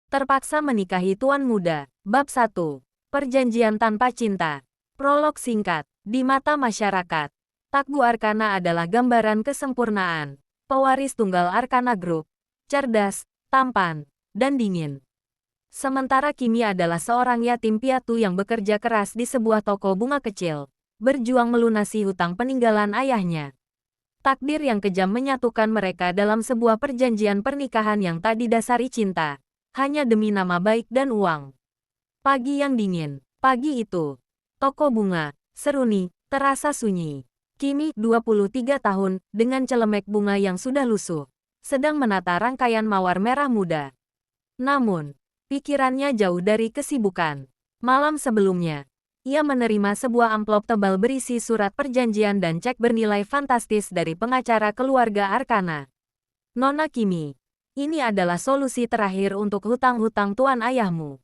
Terpaksa menikahi tuan muda. Bab 1. Perjanjian tanpa cinta. Prolog singkat. Di mata masyarakat, Takgu Arkana adalah gambaran kesempurnaan. Pewaris tunggal Arkana Group. Cerdas, tampan, dan dingin. Sementara Kimi adalah seorang yatim piatu yang bekerja keras di sebuah toko bunga kecil, berjuang melunasi hutang peninggalan ayahnya. Takdir yang kejam menyatukan mereka dalam sebuah perjanjian pernikahan yang tak didasari cinta, hanya demi nama baik dan uang. Pagi yang dingin. Pagi itu, toko bunga, Seruni, terasa sunyi. Kimi, 23 tahun, dengan celemek bunga yang sudah lusuh, sedang menata rangkaian mawar merah muda. Namun, pikirannya jauh dari kesibukan. Malam sebelumnya, ia menerima sebuah amplop tebal berisi surat perjanjian dan cek bernilai fantastis dari pengacara keluarga Arkana. Nona Kimi, ini adalah solusi terakhir untuk hutang-hutang tuan ayahmu.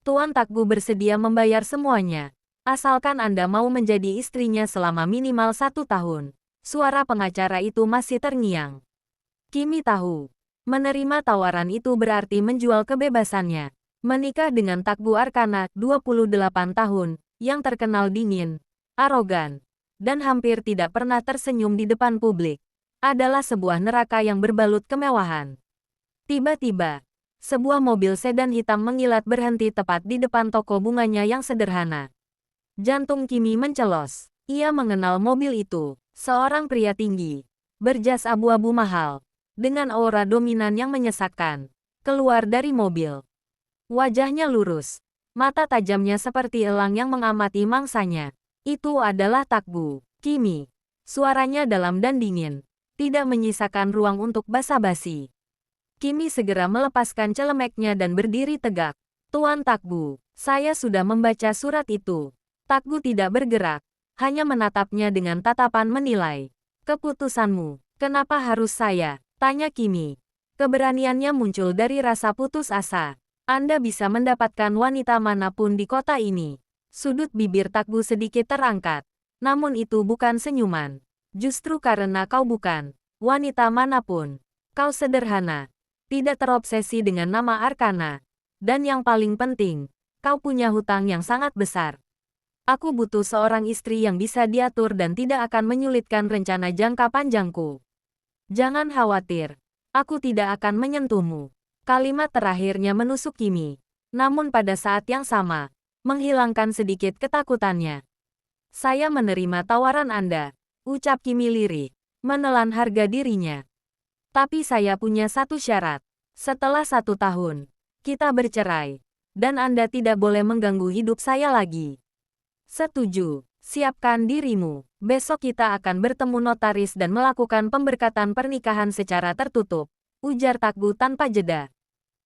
Tuan Takgu bersedia membayar semuanya, asalkan Anda mau menjadi istrinya selama minimal 1 tahun. Suara pengacara itu masih terngiang. Kimi tahu, menerima tawaran itu berarti menjual kebebasannya. Menikah dengan Takgu Arkana, 28 tahun, yang terkenal dingin, arogan, dan hampir tidak pernah tersenyum di depan publik, adalah sebuah neraka yang berbalut kemewahan. Tiba-tiba, sebuah mobil sedan hitam mengilat berhenti tepat di depan toko bunganya yang sederhana. Jantung Kimi mencelos. Ia mengenal mobil itu. Seorang pria tinggi, berjas abu-abu mahal, dengan aura dominan yang menyesakkan, keluar dari mobil. Wajahnya lurus, mata tajamnya seperti elang yang mengamati mangsanya. Itu adalah Takgu. Kimi. Suaranya dalam dan dingin, tidak menyisakan ruang untuk basa-basi. Kimi segera melepaskan celemeknya dan berdiri tegak. Tuan Takgu, saya sudah membaca surat itu. Takgu tidak bergerak, hanya menatapnya dengan tatapan menilai. Keputusanmu, kenapa harus saya? Tanya Kimi. Keberaniannya muncul dari rasa putus asa. Anda bisa mendapatkan wanita manapun di kota ini. Sudut bibir Takgu sedikit terangkat. Namun itu bukan senyuman. Justru karena kau bukan wanita manapun. Kau sederhana. Tidak terobsesi dengan nama Arkana. Dan yang paling penting, kau punya hutang yang sangat besar. Aku butuh seorang istri yang bisa diatur dan tidak akan menyulitkan rencana jangka panjangku. Jangan khawatir, aku tidak akan menyentuhmu. Kalimat terakhirnya menusuk Kimi. Namun pada saat yang sama, menghilangkan sedikit ketakutannya. Saya menerima tawaran Anda, ucap Kimi lirih, menelan harga dirinya. Tapi saya punya satu syarat. Setelah 1 tahun, kita bercerai. Dan Anda tidak boleh mengganggu hidup saya lagi. Setuju. Siapkan dirimu. Besok kita akan bertemu notaris dan melakukan pemberkatan pernikahan secara tertutup. Ujar Takgu tanpa jeda.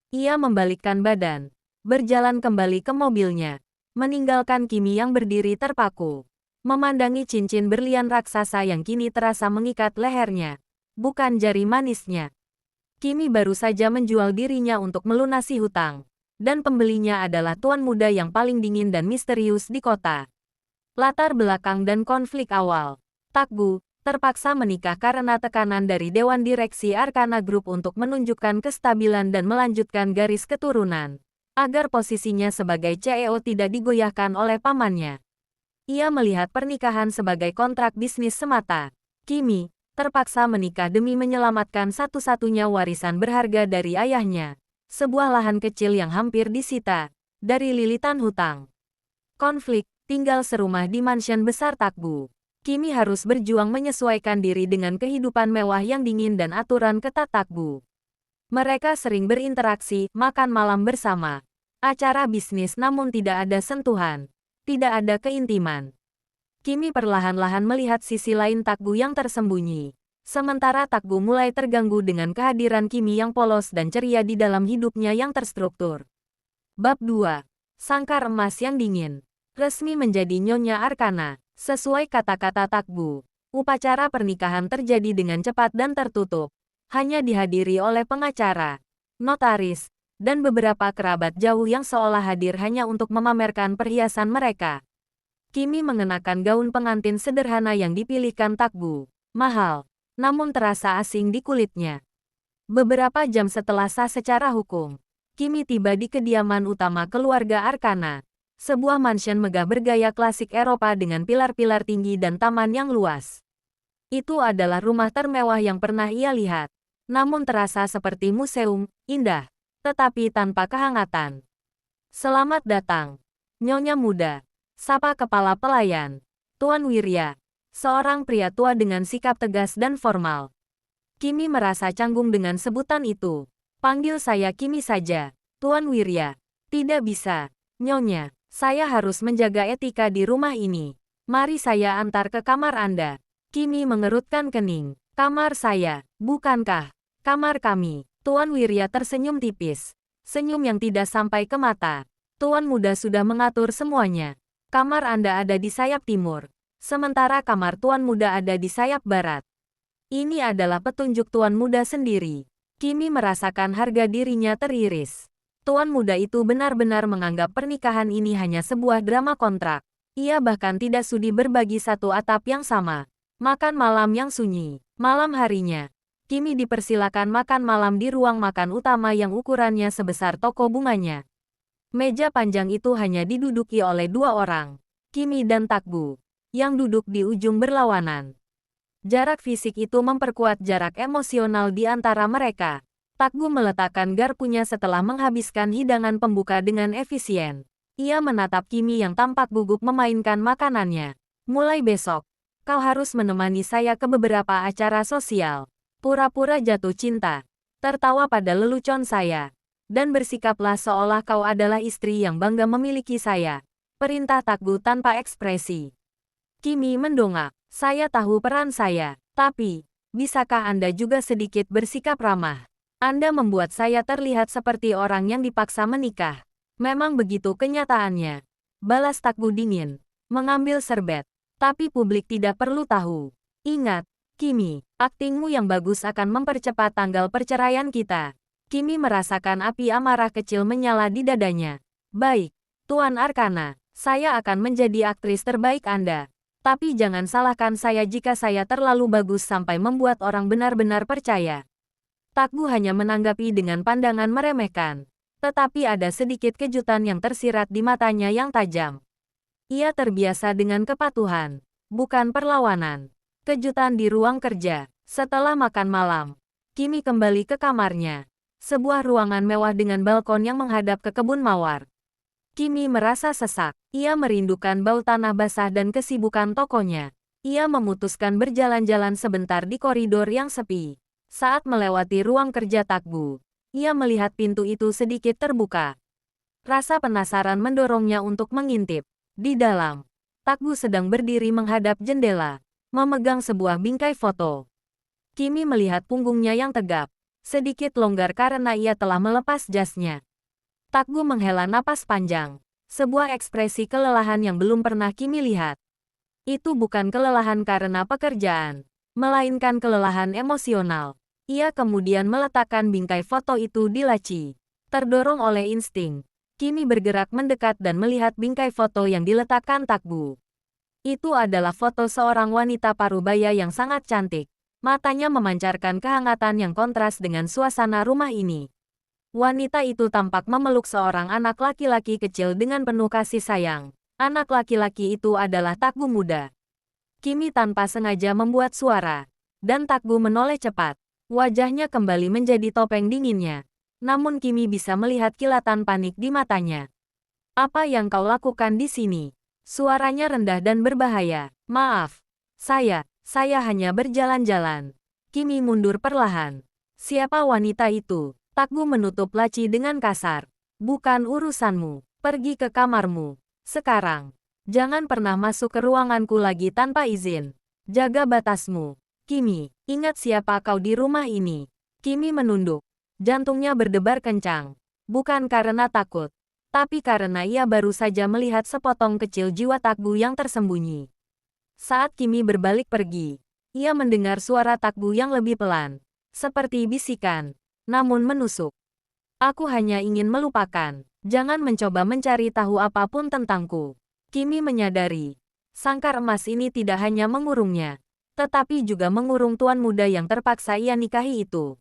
Ia membalikkan badan. Berjalan kembali ke mobilnya. Meninggalkan Kimi yang berdiri terpaku. Memandangi cincin berlian raksasa yang kini terasa mengikat lehernya. Bukan jari manisnya. Kimi baru saja menjual dirinya untuk melunasi hutang. Dan pembelinya adalah tuan muda yang paling dingin dan misterius di kota. Latar belakang dan konflik awal. Takgu terpaksa menikah karena tekanan dari Dewan Direksi Arkana Group untuk menunjukkan kestabilan dan melanjutkan garis keturunan. Agar posisinya sebagai CEO tidak digoyahkan oleh pamannya. Ia melihat pernikahan sebagai kontrak bisnis semata. Kimi terpaksa menikah demi menyelamatkan satu-satunya warisan berharga dari ayahnya. Sebuah lahan kecil yang hampir disita dari lilitan hutang. Konflik, tinggal serumah di mansion besar Takgu. Kimi harus berjuang menyesuaikan diri dengan kehidupan mewah yang dingin dan aturan ketat Takgu. Mereka sering berinteraksi, makan malam bersama. Acara bisnis namun tidak ada sentuhan. Tidak ada keintiman. Kimi perlahan-lahan melihat sisi lain Takgu yang tersembunyi. Sementara Takgu mulai terganggu dengan kehadiran Kimi yang polos dan ceria di dalam hidupnya yang terstruktur. Bab 2. Sangkar emas yang dingin. Resmi menjadi Nyonya Arkana. Sesuai kata-kata Takgu, upacara pernikahan terjadi dengan cepat dan tertutup. Hanya dihadiri oleh pengacara, notaris, dan beberapa kerabat jauh yang seolah hadir hanya untuk memamerkan perhiasan mereka. Kimi mengenakan gaun pengantin sederhana yang dipilihkan Takgu. Mahal, namun terasa asing di kulitnya. Beberapa jam setelah sah secara hukum, Kimi tiba di kediaman utama keluarga Arkana. Sebuah mansion megah bergaya klasik Eropa dengan pilar-pilar tinggi dan taman yang luas. Itu adalah rumah termewah yang pernah ia lihat. Namun terasa seperti museum, indah, tetapi tanpa kehangatan. Selamat datang, Nyonya muda. Sapa kepala pelayan. Tuan Wirya. Seorang pria tua dengan sikap tegas dan formal. Kimi merasa canggung dengan sebutan itu. Panggil saya Kimi saja, Tuan Wirya. Tidak bisa, Nyonya. Saya harus menjaga etika di rumah ini. Mari saya antar ke kamar Anda. Kimi mengerutkan kening. Kamar saya, bukankah kamar kami? Tuan Wirya tersenyum tipis. Senyum yang tidak sampai ke mata. Tuan muda sudah mengatur semuanya. Kamar Anda ada di sayap timur. Sementara kamar Tuan muda ada di sayap barat. Ini adalah petunjuk Tuan muda sendiri. Kimi merasakan harga dirinya teriris. Tuan muda itu benar-benar menganggap pernikahan ini hanya sebuah drama kontrak. Ia bahkan tidak sudi berbagi satu atap yang sama. Makan malam yang sunyi. Malam harinya, Kimi dipersilakan makan malam di ruang makan utama yang ukurannya sebesar toko bunganya. Meja panjang itu hanya diduduki oleh dua orang, Kimi dan Takbu, yang duduk di ujung berlawanan. Jarak fisik itu memperkuat jarak emosional di antara mereka. Takbu meletakkan garpunya setelah menghabiskan hidangan pembuka dengan efisien. Ia menatap Kimi yang tampak gugup memainkan makanannya. Mulai besok, kau harus menemani saya ke beberapa acara sosial. Pura-pura jatuh cinta. Tertawa pada lelucon saya. Dan bersikaplah seolah kau adalah istri yang bangga memiliki saya. Perintah Takbu tanpa ekspresi. Kimi mendongak. Saya tahu peran saya. Tapi, bisakah Anda juga sedikit bersikap ramah? Anda membuat saya terlihat seperti orang yang dipaksa menikah. Memang begitu kenyataannya. Balas Takbu dingin. Mengambil serbet. Tapi publik tidak perlu tahu. Ingat, Kimi, aktingmu yang bagus akan mempercepat tanggal perceraian kita. Kimi merasakan api amarah kecil menyala di dadanya. Baik, Tuan Arkana, saya akan menjadi aktris terbaik Anda. Tapi jangan salahkan saya jika saya terlalu bagus sampai membuat orang benar-benar percaya. Takbu hanya menanggapi dengan pandangan meremehkan. Tetapi ada sedikit kejutan yang tersirat di matanya yang tajam. Ia terbiasa dengan kepatuhan, bukan perlawanan. Kejutan di ruang kerja. Setelah makan malam, Kimi kembali ke kamarnya. Sebuah ruangan mewah dengan balkon yang menghadap ke kebun mawar. Kimi merasa sesak. Ia merindukan bau tanah basah dan kesibukan tokonya. Ia memutuskan berjalan-jalan sebentar di koridor yang sepi. Saat melewati ruang kerja Takbu, ia melihat pintu itu sedikit terbuka. Rasa penasaran mendorongnya untuk mengintip. Di dalam, Takbu sedang berdiri menghadap jendela, memegang sebuah bingkai foto. Kimi melihat punggungnya yang tegap, sedikit longgar karena ia telah melepas jasnya. Takbu menghela napas panjang, sebuah ekspresi kelelahan yang belum pernah Kimi lihat. Itu bukan kelelahan karena pekerjaan, melainkan kelelahan emosional. Ia kemudian meletakkan bingkai foto itu di laci. Terdorong oleh insting, Kimi bergerak mendekat dan melihat bingkai foto yang diletakkan Takbu. Itu adalah foto seorang wanita parubaya yang sangat cantik. Matanya memancarkan kehangatan yang kontras dengan suasana rumah ini. Wanita itu tampak memeluk seorang anak laki-laki kecil dengan penuh kasih sayang. Anak laki-laki itu adalah Takbu muda. Kimi tanpa sengaja membuat suara, dan Takbu menoleh cepat. Wajahnya kembali menjadi topeng dinginnya. Namun Kimi bisa melihat kilatan panik di matanya. Apa yang kau lakukan di sini? Suaranya rendah dan berbahaya. Maaf. Saya hanya berjalan-jalan. Kimi mundur perlahan. Siapa wanita itu? Takbu menutup laci dengan kasar. Bukan urusanmu. Pergi ke kamarmu. Sekarang. Jangan pernah masuk ke ruanganku lagi tanpa izin. Jaga batasmu. Kimi, ingat siapa kau di rumah ini. Kimi menunduk. Jantungnya berdebar kencang. Bukan karena takut, tapi karena ia baru saja melihat sepotong kecil jiwa Takbu yang tersembunyi. Saat Kimi berbalik pergi, ia mendengar suara Takbu yang lebih pelan. Seperti bisikan, namun menusuk. Aku hanya ingin melupakan. Jangan mencoba mencari tahu apapun tentangku. Kimi menyadari, sangkar emas ini tidak hanya mengurungnya, tetapi juga mengurung tuan muda yang terpaksa ia nikahi itu.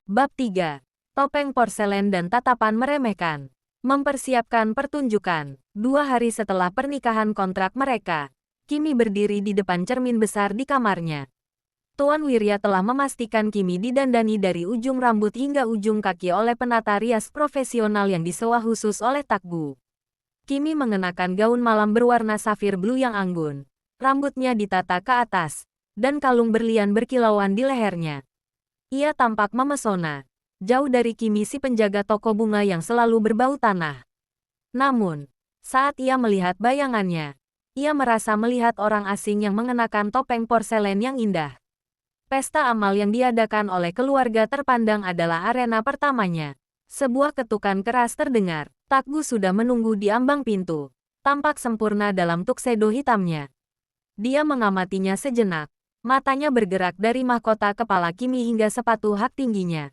Bab 3. topeng porselen dan tatapan meremehkan. Mempersiapkan pertunjukan. 2 hari setelah pernikahan kontrak mereka, Kimi berdiri di depan cermin besar di kamarnya. Tuan Wirya telah memastikan Kimi didandani dari ujung rambut hingga ujung kaki oleh penata rias profesional yang disewa khusus oleh Takbu. Kimi mengenakan gaun malam berwarna safir blue yang anggun. Rambutnya ditata ke atas, dan kalung berlian berkilauan di lehernya. Ia tampak memesona, jauh dari Kimi si penjaga toko bunga yang selalu berbau tanah. Namun, saat ia melihat bayangannya, ia merasa melihat orang asing yang mengenakan topeng porselen yang indah. Pesta amal yang diadakan oleh keluarga terpandang adalah arena pertamanya. Sebuah ketukan keras terdengar. Takbu sudah menunggu di ambang pintu. Tampak sempurna dalam tuxedo hitamnya. Dia mengamatinya sejenak. Matanya bergerak dari mahkota kepala Kimi hingga sepatu hak tingginya.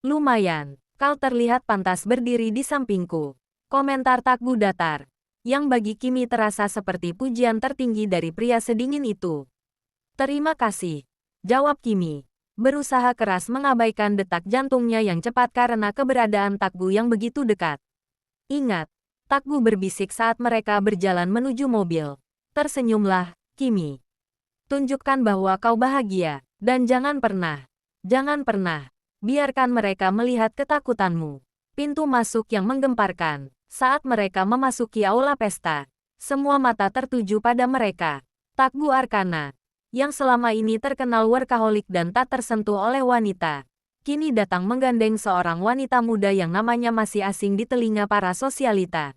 Lumayan, kau terlihat pantas berdiri di sampingku. Komentar Takbu datar, yang bagi Kimi terasa seperti pujian tertinggi dari pria sedingin itu. Terima kasih. Jawab Kimi, berusaha keras mengabaikan detak jantungnya yang cepat karena keberadaan Takbu yang begitu dekat. Ingat, Takbu berbisik saat mereka berjalan menuju mobil. Tersenyumlah, Kimi. Tunjukkan bahwa kau bahagia, dan jangan pernah, biarkan mereka melihat ketakutanmu. Pintu masuk yang menggemparkan. Saat mereka memasuki aula pesta, semua mata tertuju pada mereka. Takbu Arkana, yang selama ini terkenal workaholic dan tak tersentuh oleh wanita, kini datang menggandeng seorang wanita muda yang namanya masih asing di telinga para sosialita.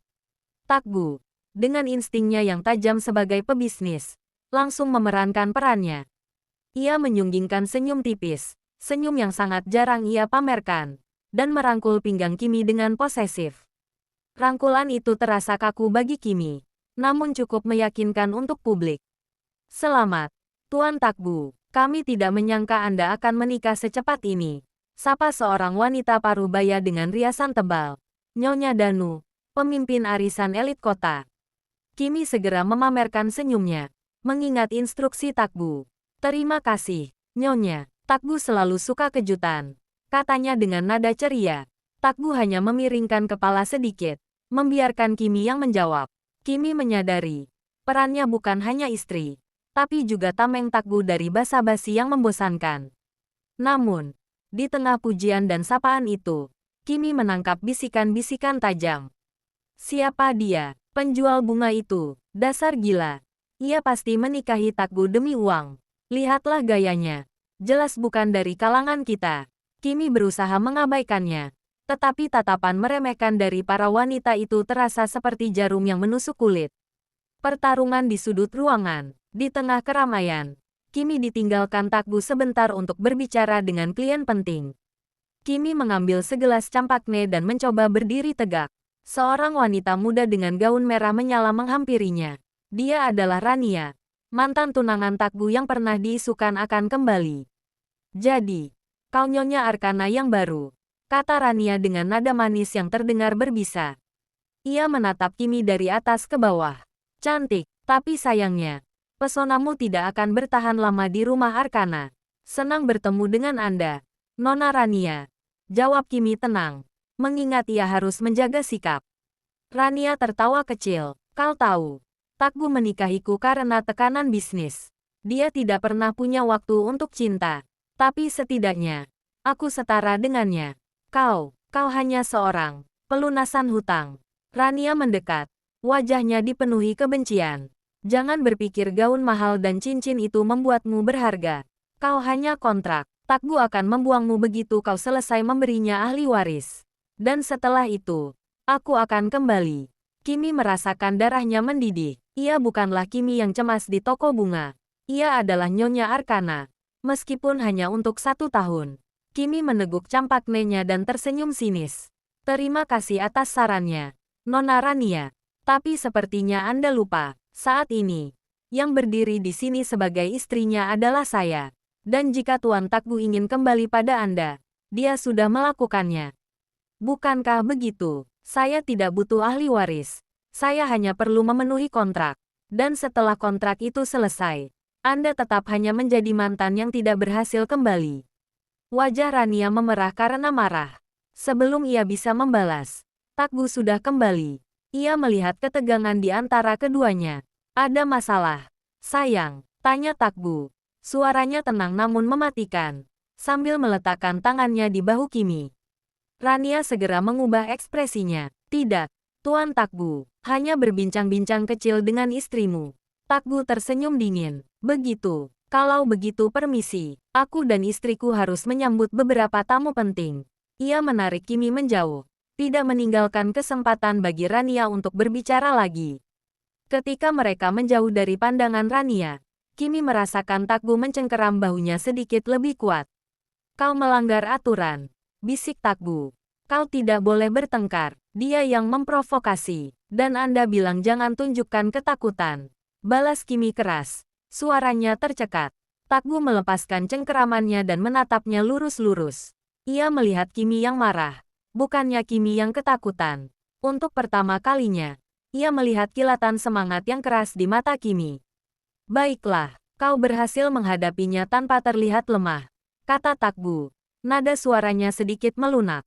Takbu, dengan instingnya yang tajam sebagai pebisnis, langsung memerankan perannya. Ia menyunggingkan senyum tipis, senyum yang sangat jarang ia pamerkan, dan merangkul pinggang Kimi dengan posesif. Rangkulan itu terasa kaku bagi Kimi, namun cukup meyakinkan untuk publik. Selamat, Tuan Takbu, kami tidak menyangka Anda akan menikah secepat ini. Sapa seorang wanita parubaya dengan riasan tebal. Nyonya Danu, pemimpin arisan elit kota. Kimi segera memamerkan senyumnya, mengingat instruksi Takbu. Terima kasih, Nyonya. Takbu selalu suka kejutan, katanya dengan nada ceria. Takbu hanya memiringkan kepala sedikit, membiarkan Kimi yang menjawab. Kimi menyadari, perannya bukan hanya istri, tapi juga tameng Takbu dari basa-basi yang membosankan. Namun, di tengah pujian dan sapaan itu, Kimi menangkap bisikan-bisikan tajam. Siapa dia? Penjual bunga itu, dasar gila. Ia pasti menikahi Takbu demi uang. Lihatlah gayanya. Jelas bukan dari kalangan kita. Kimi berusaha mengabaikannya. Tetapi tatapan meremehkan dari para wanita itu terasa seperti jarum yang menusuk kulit. Pertarungan di sudut ruangan. Di tengah keramaian, Kimi ditinggalkan Takbu sebentar untuk berbicara dengan klien penting. Kimi mengambil segelas campakne dan mencoba berdiri tegak. Seorang wanita muda dengan gaun merah menyala menghampirinya. Dia adalah Rania, mantan tunangan Takbu yang pernah diisukan akan kembali. Jadi, kau Nyonya Arkana yang baru, kata Rania dengan nada manis yang terdengar berbisa. Ia menatap Kimi dari atas ke bawah. Cantik, tapi sayangnya, pesonamu tidak akan bertahan lama di rumah Arkana. Senang bertemu dengan Anda, Nona Rania. Jawab Kimi tenang, mengingat ia harus menjaga sikap. Rania tertawa kecil. Kau tahu, Takbu menikahiku karena tekanan bisnis. Dia tidak pernah punya waktu untuk cinta. Tapi setidaknya, aku setara dengannya. Kau hanya seorang pelunasan hutang. Rania mendekat. Wajahnya dipenuhi kebencian. Jangan berpikir gaun mahal dan cincin itu membuatmu berharga. Kau hanya kontrak. Takbu akan membuangmu begitu kau selesai memberinya ahli waris. Dan setelah itu, aku akan kembali. Kimi merasakan darahnya mendidih. Ia bukanlah Kimi yang cemas di toko bunga. Ia adalah Nyonya Arkana. Meskipun hanya untuk 1 tahun. Kimi meneguk campaknenya dan tersenyum sinis. Terima kasih atas sarannya, Nona Rania. Tapi sepertinya Anda lupa. Saat ini, yang berdiri di sini sebagai istrinya adalah saya. Dan jika Tuan Takbu ingin kembali pada Anda, dia sudah melakukannya. Bukankah begitu? Saya tidak butuh ahli waris. Saya hanya perlu memenuhi kontrak. Dan setelah kontrak itu selesai, Anda tetap hanya menjadi mantan yang tidak berhasil kembali. Wajah Rania memerah karena marah. Sebelum ia bisa membalas, Takgu sudah kembali. Ia melihat ketegangan di antara keduanya. Ada masalah, sayang, tanya Takgu. Suaranya tenang namun mematikan, sambil meletakkan tangannya di bahu Kimi. Rania segera mengubah ekspresinya. Tidak, Tuan Takgu, hanya berbincang-bincang kecil dengan istrimu. Takgu tersenyum dingin. Begitu, kalau begitu permisi, aku dan istriku harus menyambut beberapa tamu penting. Ia menarik Kimi menjauh, tidak meninggalkan kesempatan bagi Rania untuk berbicara lagi. Ketika mereka menjauh dari pandangan Rania, Kimi merasakan Takgu mencengkeram bahunya sedikit lebih kuat. Kau melanggar aturan, bisik Takgu. Kau tidak boleh bertengkar, dia yang memprovokasi. Dan Anda bilang jangan tunjukkan ketakutan. Balas Kimi keras. Suaranya tercekat. Takgu melepaskan cengkeramannya dan menatapnya lurus-lurus. Ia melihat Kimi yang marah, bukannya Kimi yang ketakutan. Untuk pertama kalinya, ia melihat kilatan semangat yang keras di mata Kimi. Baiklah, kau berhasil menghadapinya tanpa terlihat lemah, kata Takgu. Nada suaranya sedikit melunak.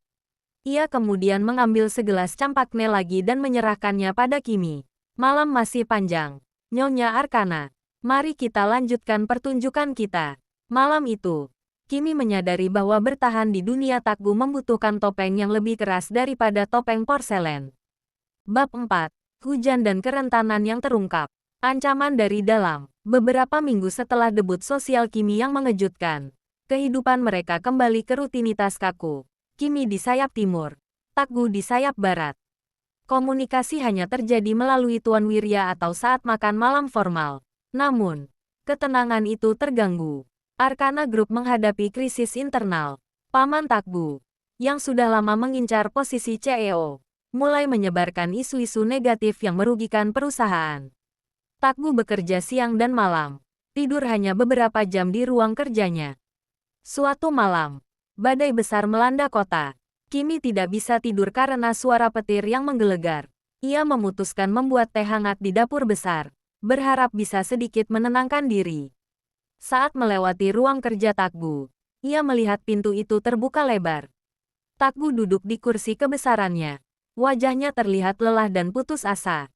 Ia kemudian mengambil segelas campakne lagi dan menyerahkannya pada Kimi. Malam masih panjang, Nyonya Arkana. Mari kita lanjutkan pertunjukan kita. Malam itu, Kimi menyadari bahwa bertahan di dunia Takgu membutuhkan topeng yang lebih keras daripada topeng porselen. Bab 4. Hujan dan kerentanan yang terungkap. Ancaman dari dalam. Beberapa minggu setelah debut sosial Kimi yang mengejutkan, kehidupan mereka kembali ke rutinitas kaku. Kimi di sayap timur, Takgu di sayap barat. Komunikasi hanya terjadi melalui Tuan Wirya atau saat makan malam formal. Namun, ketenangan itu terganggu. Arkana Group menghadapi krisis internal. Paman Takgu, yang sudah lama mengincar posisi CEO, mulai menyebarkan isu-isu negatif yang merugikan perusahaan. Takgu bekerja siang dan malam, tidur hanya beberapa jam di ruang kerjanya. Suatu malam, badai besar melanda kota. Kimi tidak bisa tidur karena suara petir yang menggelegar. Ia memutuskan membuat teh hangat di dapur besar, berharap bisa sedikit menenangkan diri. Saat melewati ruang kerja Takgu, ia melihat pintu itu terbuka lebar. Takgu duduk di kursi kebesarannya. Wajahnya terlihat lelah dan putus asa.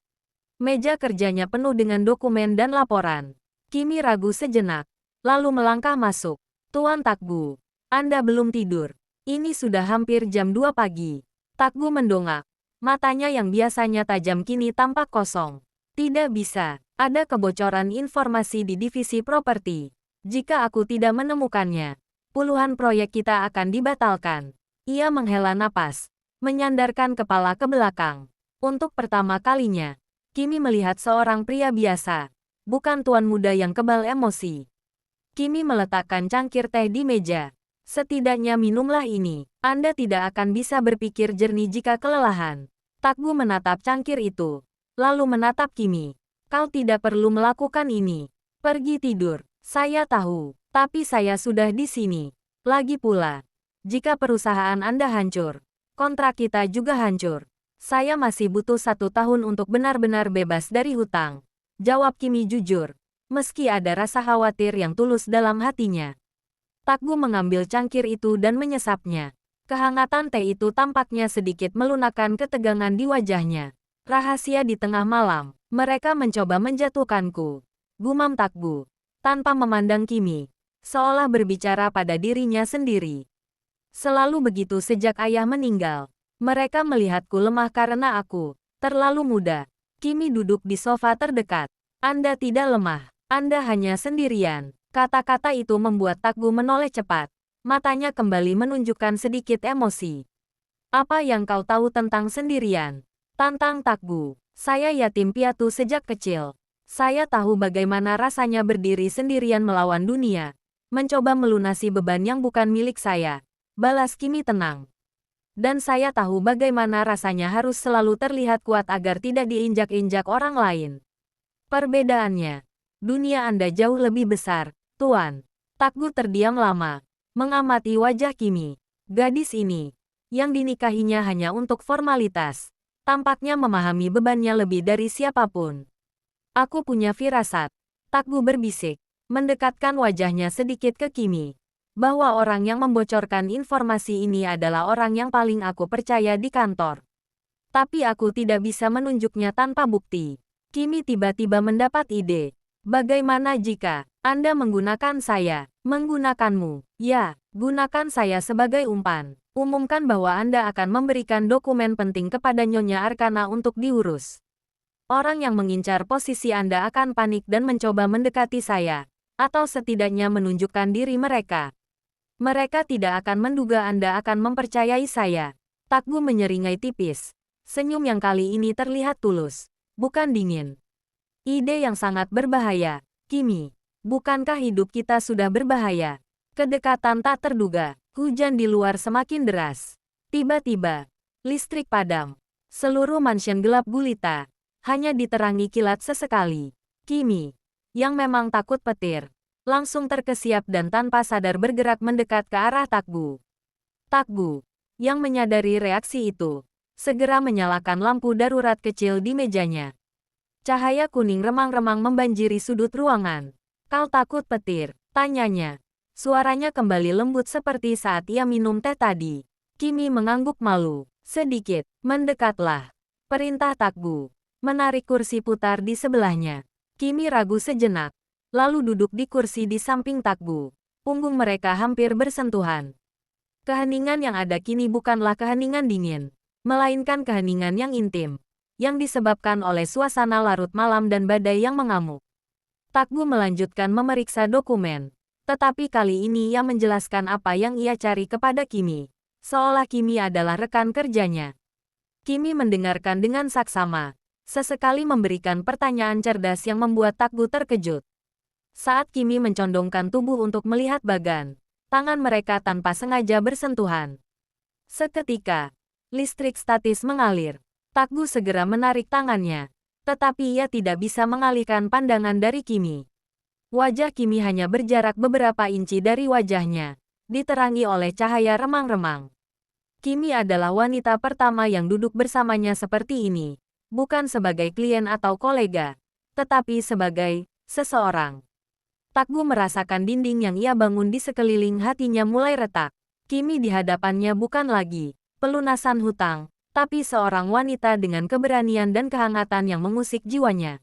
Meja kerjanya penuh dengan dokumen dan laporan. Kimi ragu sejenak, lalu melangkah masuk. Tuan Takgu, Anda belum tidur. Ini sudah hampir jam 2 pagi. Takgu mendongak. Matanya yang biasanya tajam kini tampak kosong. Tidak bisa, ada kebocoran informasi di divisi properti. Jika aku tidak menemukannya, puluhan proyek kita akan dibatalkan. Ia menghela napas, menyandarkan kepala ke belakang. Untuk pertama kalinya, Kimi melihat seorang pria biasa, bukan tuan muda yang kebal emosi. Kimi meletakkan cangkir teh di meja. Setidaknya minumlah ini. Anda tidak akan bisa berpikir jernih jika kelelahan. Takgu menatap cangkir itu, lalu menatap Kimi. Kau tidak perlu melakukan ini. Pergi tidur. Saya tahu, tapi saya sudah di sini. Lagi pula, jika perusahaan Anda hancur, kontrak kita juga hancur. Saya masih butuh 1 tahun untuk benar-benar bebas dari hutang. Jawab Kimi jujur, meski ada rasa khawatir yang tulus dalam hatinya. Takgu mengambil cangkir itu dan menyesapnya. Kehangatan teh itu tampaknya sedikit melunakkan ketegangan di wajahnya. Rahasia di tengah malam, mereka mencoba menjatuhkanku. Gumam Takgu, tanpa memandang Kimi, seolah berbicara pada dirinya sendiri. Selalu begitu sejak ayah meninggal. Mereka melihatku lemah karena aku terlalu muda. Kimi duduk di sofa terdekat. Anda tidak lemah. Anda hanya sendirian. Kata-kata itu membuat Takgu menoleh cepat. Matanya kembali menunjukkan sedikit emosi. Apa yang kau tahu tentang sendirian? Tantang Takgu. Saya yatim piatu sejak kecil. Saya tahu bagaimana rasanya berdiri sendirian melawan dunia. Mencoba melunasi beban yang bukan milik saya. Balas Kimi tenang. Dan saya tahu bagaimana rasanya harus selalu terlihat kuat agar tidak diinjak-injak orang lain. Perbedaannya, dunia Anda jauh lebih besar, Tuan. Takgu terdiam lama, mengamati wajah Kimi. Gadis ini, yang dinikahinya hanya untuk formalitas, tampaknya memahami bebannya lebih dari siapapun. Aku punya firasat, Takgu berbisik, mendekatkan wajahnya sedikit ke Kimi. bahwa orang yang membocorkan informasi ini adalah orang yang paling aku percaya di kantor. Tapi aku tidak bisa menunjuknya tanpa bukti. Kimi tiba-tiba mendapat ide. Bagaimana jika Anda menggunakan saya? Menggunakanmu? Ya, gunakan saya sebagai umpan. Umumkan bahwa Anda akan memberikan dokumen penting kepada Nyonya Arkana untuk diurus. Orang yang mengincar posisi Anda akan panik dan mencoba mendekati saya, atau setidaknya menunjukkan diri mereka. Mereka tidak akan menduga Anda akan mempercayai saya. Takgu menyeringai tipis. Senyum yang kali ini terlihat tulus, bukan dingin. Ide yang sangat berbahaya, Kimi. Bukankah hidup kita sudah berbahaya? Kedekatan tak terduga. Hujan di luar semakin deras. Tiba-tiba, listrik padam. Seluruh mansion gelap gulita. Hanya diterangi kilat sesekali. Kimi, yang memang takut petir, langsung terkesiap dan tanpa sadar bergerak mendekat ke arah Takgu. Takgu, yang menyadari reaksi itu, segera menyalakan lampu darurat kecil di mejanya. Cahaya kuning remang-remang membanjiri sudut ruangan. Kau takut petir? Tanyanya. Suaranya kembali lembut seperti saat ia minum teh tadi. Kimi mengangguk malu. Sedikit, mendekatlah. Perintah Takgu. Menarik kursi putar di sebelahnya. Kimi ragu sejenak, lalu duduk di kursi di samping Takgu. Punggung mereka hampir bersentuhan. Keheningan yang ada kini bukanlah keheningan dingin, melainkan keheningan yang intim, yang disebabkan oleh suasana larut malam dan badai yang mengamuk. Takgu melanjutkan memeriksa dokumen, tetapi kali ini ia menjelaskan apa yang ia cari kepada Kimi, seolah Kimi adalah rekan kerjanya. Kimi mendengarkan dengan saksama, sesekali memberikan pertanyaan cerdas yang membuat Takgu terkejut. Saat Kimi mencondongkan tubuh untuk melihat bagan, tangan mereka tanpa sengaja bersentuhan. Seketika, listrik statis mengalir. Takgu segera menarik tangannya, tetapi ia tidak bisa mengalihkan pandangan dari Kimi. Wajah Kimi hanya berjarak beberapa inci dari wajahnya, diterangi oleh cahaya remang-remang. Kimi adalah wanita pertama yang duduk bersamanya seperti ini. Bukan sebagai klien atau kolega, tetapi sebagai seseorang. Takgu merasakan dinding yang ia bangun di sekeliling hatinya mulai retak. Kimi di hadapannya bukan lagi pelunasan hutang, tapi seorang wanita dengan keberanian dan kehangatan yang mengusik jiwanya.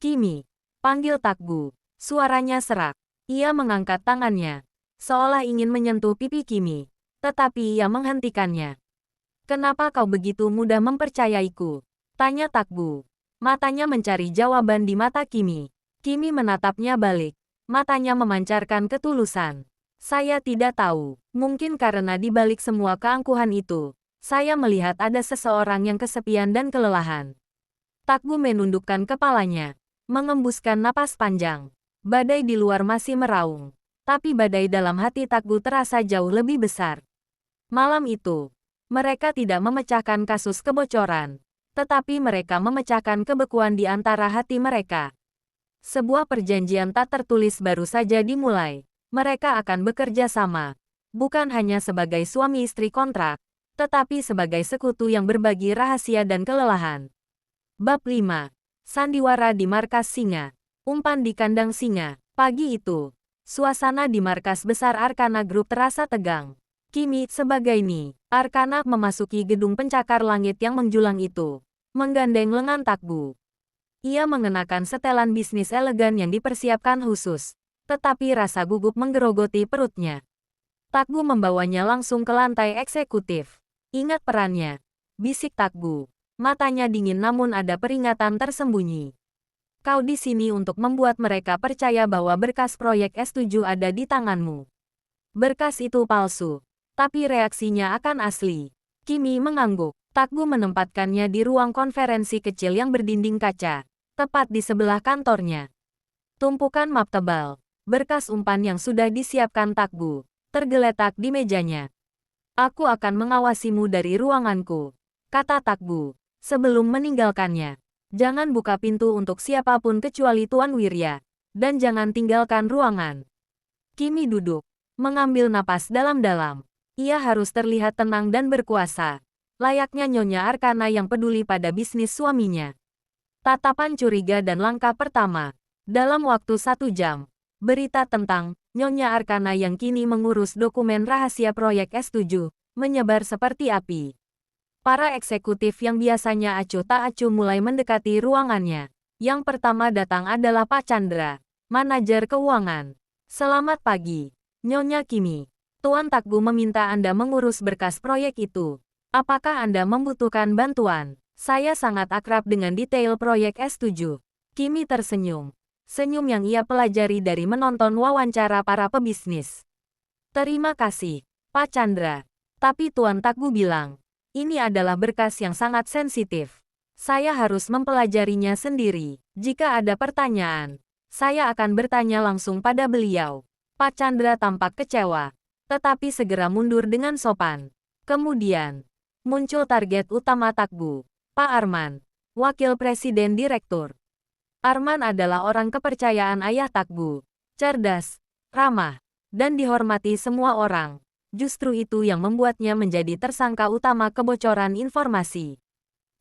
Kimi, panggil Takgu. Suaranya serak. Ia mengangkat tangannya, seolah ingin menyentuh pipi Kimi, tetapi ia menghentikannya. Kenapa kau begitu mudah mempercayaiku? Tanya Takgu. Matanya mencari jawaban di mata Kimi. Kimi menatapnya balik. Matanya memancarkan ketulusan. Saya tidak tahu. Mungkin karena di balik semua keangkuhan itu, saya melihat ada seseorang yang kesepian dan kelelahan. Takgu menundukkan kepalanya, mengembuskan napas panjang. Badai di luar masih meraung, tapi badai dalam hati Takgu terasa jauh lebih besar. Malam itu, mereka tidak memecahkan kasus kebocoran, tetapi mereka memecahkan kebekuan di antara hati mereka. Sebuah perjanjian tak tertulis baru saja dimulai. Mereka akan bekerja sama, bukan hanya sebagai suami istri kontrak, tetapi sebagai sekutu yang berbagi rahasia dan kelelahan. Bab 5. Sandiwara di Markas Singa. Umpan di kandang singa. Pagi itu, suasana di markas besar Arkana Group terasa tegang. Kimi, sebagai Ni, Arkana memasuki gedung pencakar langit yang menjulang itu, menggandeng lengan Takgu. Ia mengenakan setelan bisnis elegan yang dipersiapkan khusus, tetapi rasa gugup menggerogoti perutnya. Takgu membawanya langsung ke lantai eksekutif. Ingat perannya, bisik Takgu. Matanya dingin namun ada peringatan tersembunyi. Kau di sini untuk membuat mereka percaya bahwa berkas proyek S7 ada di tanganmu. Berkas itu palsu, tapi reaksinya akan asli. Kimi mengangguk. Takgu menempatkannya di ruang konferensi kecil yang berdinding kaca, tepat di sebelah kantornya. Tumpukan map tebal, berkas umpan yang sudah disiapkan Takgu, tergeletak di mejanya. Aku akan mengawasimu dari ruanganku, kata Takgu, sebelum meninggalkannya. Jangan buka pintu untuk siapapun kecuali Tuan Wirya, dan jangan tinggalkan ruangan. Kimi duduk, mengambil napas dalam-dalam. Ia harus terlihat tenang dan berkuasa, layaknya Nyonya Arkana yang peduli pada bisnis suaminya. Tatapan curiga dan langkah pertama. Dalam waktu 1 jam, berita tentang Nyonya Arkana yang kini mengurus dokumen rahasia proyek S7, menyebar seperti api. Para eksekutif yang biasanya acuh tak acuh mulai mendekati ruangannya. Yang pertama datang adalah Pak Chandra, manajer keuangan. Selamat pagi, Nyonya Kimi. Tuan Takgu meminta Anda mengurus berkas proyek itu. Apakah Anda membutuhkan bantuan? Saya sangat akrab dengan detail proyek S7. Kimi tersenyum. Senyum yang ia pelajari dari menonton wawancara para pebisnis. Terima kasih, Pak Chandra. Tapi Tuan Takgu bilang, ini adalah berkas yang sangat sensitif. Saya harus mempelajarinya sendiri. Jika ada pertanyaan, saya akan bertanya langsung pada beliau. Pak Chandra tampak kecewa, tetapi segera mundur dengan sopan. Kemudian, muncul target utama Takgu, Pak Arman, Wakil Presiden Direktur. Arman adalah orang kepercayaan ayah Takgu, cerdas, ramah, dan dihormati semua orang. Justru itu yang membuatnya menjadi tersangka utama kebocoran informasi.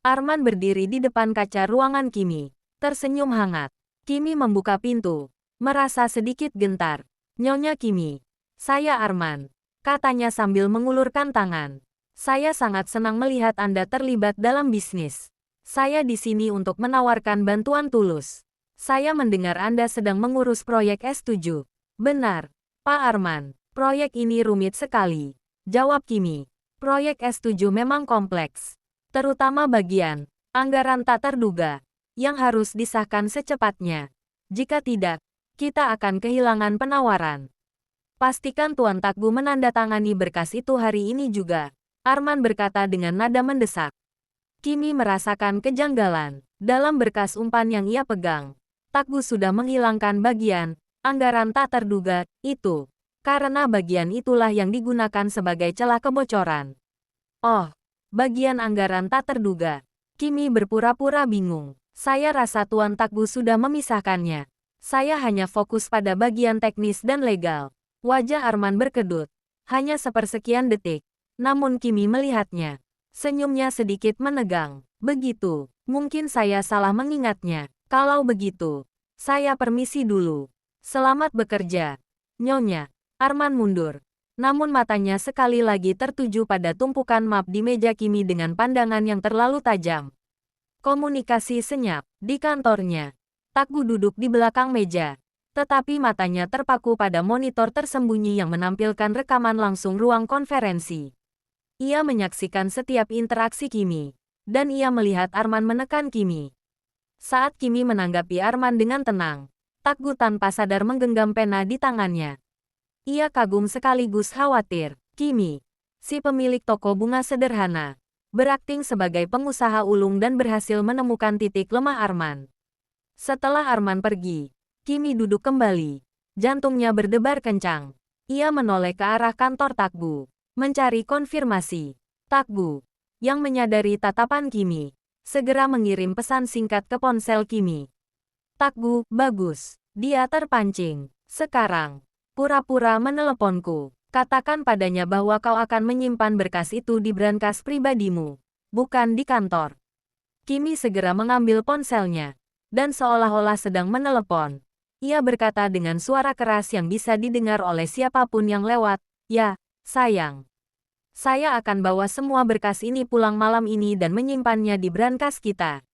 Arman berdiri di depan kaca ruangan Kimi, tersenyum hangat. Kimi membuka pintu, merasa sedikit gentar. Nyonya Kimi, saya Arman, katanya sambil mengulurkan tangan. Saya sangat senang melihat Anda terlibat dalam bisnis. Saya di sini untuk menawarkan bantuan tulus. Saya mendengar Anda sedang mengurus proyek S7. Benar, Pak Arman. Proyek ini rumit sekali. Jawab Kimi. Proyek S7 memang kompleks. Terutama bagian anggaran tak terduga yang harus disahkan secepatnya. Jika tidak, kita akan kehilangan penawaran. Pastikan Tuan Takgu menandatangani berkas itu hari ini juga. Arman berkata dengan nada mendesak. Kimi merasakan kejanggalan. Dalam berkas umpan yang ia pegang, Takgu sudah menghilangkan bagian anggaran tak terduga itu. Karena bagian itulah yang digunakan sebagai celah kebocoran. Oh, bagian anggaran tak terduga. Kimi berpura-pura bingung. Saya rasa Tuan Takgu sudah memisahkannya. Saya hanya fokus pada bagian teknis dan legal. Wajah Arman berkedut. Hanya sepersekian detik. Namun Kimi melihatnya. Senyumnya sedikit menegang. Begitu, mungkin saya salah mengingatnya. Kalau begitu, saya permisi dulu. Selamat bekerja, Nyonya. Arman mundur. Namun matanya sekali lagi tertuju pada tumpukan map di meja Kimi dengan pandangan yang terlalu tajam. Komunikasi senyap di kantornya. Takgu duduk di belakang meja. Tetapi matanya terpaku pada monitor tersembunyi yang menampilkan rekaman langsung ruang konferensi. Ia menyaksikan setiap interaksi Kimi, dan ia melihat Arman menekan Kimi. Saat Kimi menanggapi Arman dengan tenang, Takgu tanpa sadar menggenggam pena di tangannya. Ia kagum sekaligus khawatir. Kimi, si pemilik toko bunga sederhana, berakting sebagai pengusaha ulung dan berhasil menemukan titik lemah Arman. Setelah Arman pergi, Kimi duduk kembali. Jantungnya berdebar kencang. Ia menoleh ke arah kantor Takgu, mencari konfirmasi. Takgu, yang menyadari tatapan Kimi, segera mengirim pesan singkat ke ponsel Kimi. Takgu, bagus. Dia terpancing. Sekarang, pura-pura meneleponku. Katakan padanya bahwa kau akan menyimpan berkas itu di brankas pribadimu, bukan di kantor. Kimi segera mengambil ponselnya, dan seolah-olah sedang menelepon. Ia berkata dengan suara keras yang bisa didengar oleh siapapun yang lewat, "Ya, sayang. Saya akan bawa semua berkas ini pulang malam ini dan menyimpannya di brankas kita."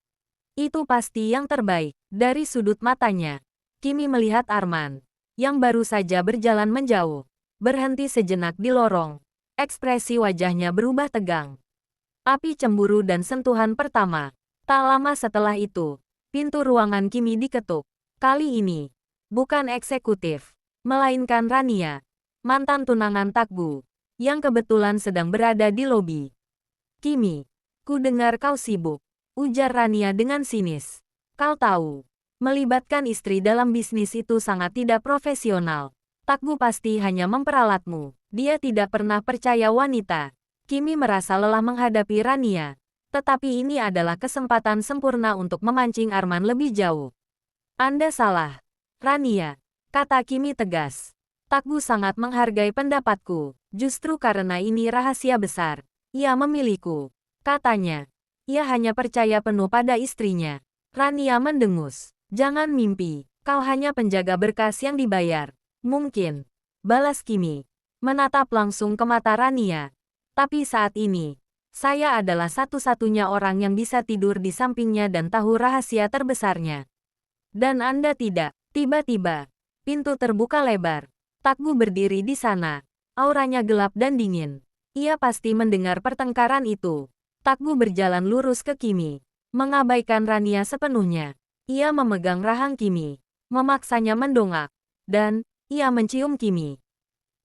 Itu pasti yang terbaik. Dari sudut matanya, Kimi melihat Arman, yang baru saja berjalan menjauh, berhenti sejenak di lorong. Ekspresi wajahnya berubah tegang. Api cemburu dan sentuhan pertama. Tak lama setelah itu, pintu ruangan Kimi diketuk. Kali ini, bukan eksekutif, melainkan Rania, mantan tunangan Takgu, yang kebetulan sedang berada di lobi. Kimi, ku dengar kau sibuk, ujar Rania dengan sinis. Kau tahu, melibatkan istri dalam bisnis itu sangat tidak profesional. Takgu pasti hanya memperalatmu. Dia tidak pernah percaya wanita. Kimi merasa lelah menghadapi Rania. Tetapi ini adalah kesempatan sempurna untuk memancing Arman lebih jauh. Anda salah, Rania, kata Kimi tegas. Takgu sangat menghargai pendapatku. Justru karena ini rahasia besar, ia memilihku. Katanya, ia hanya percaya penuh pada istrinya. Rania mendengus. Jangan mimpi, kau hanya penjaga berkas yang dibayar. Mungkin. Balas Kimi. Menatap langsung ke mata Rania. Tapi saat ini, saya adalah satu-satunya orang yang bisa tidur di sampingnya dan tahu rahasia terbesarnya. Dan Anda tidak. Tiba-tiba, pintu terbuka lebar. Takgu berdiri di sana. Auranya gelap dan dingin. Ia pasti mendengar pertengkaran itu. Takgu berjalan lurus ke Kimi. Mengabaikan Rania sepenuhnya. Ia memegang rahang Kimi. Memaksanya mendongak. Dan, ia mencium Kimi.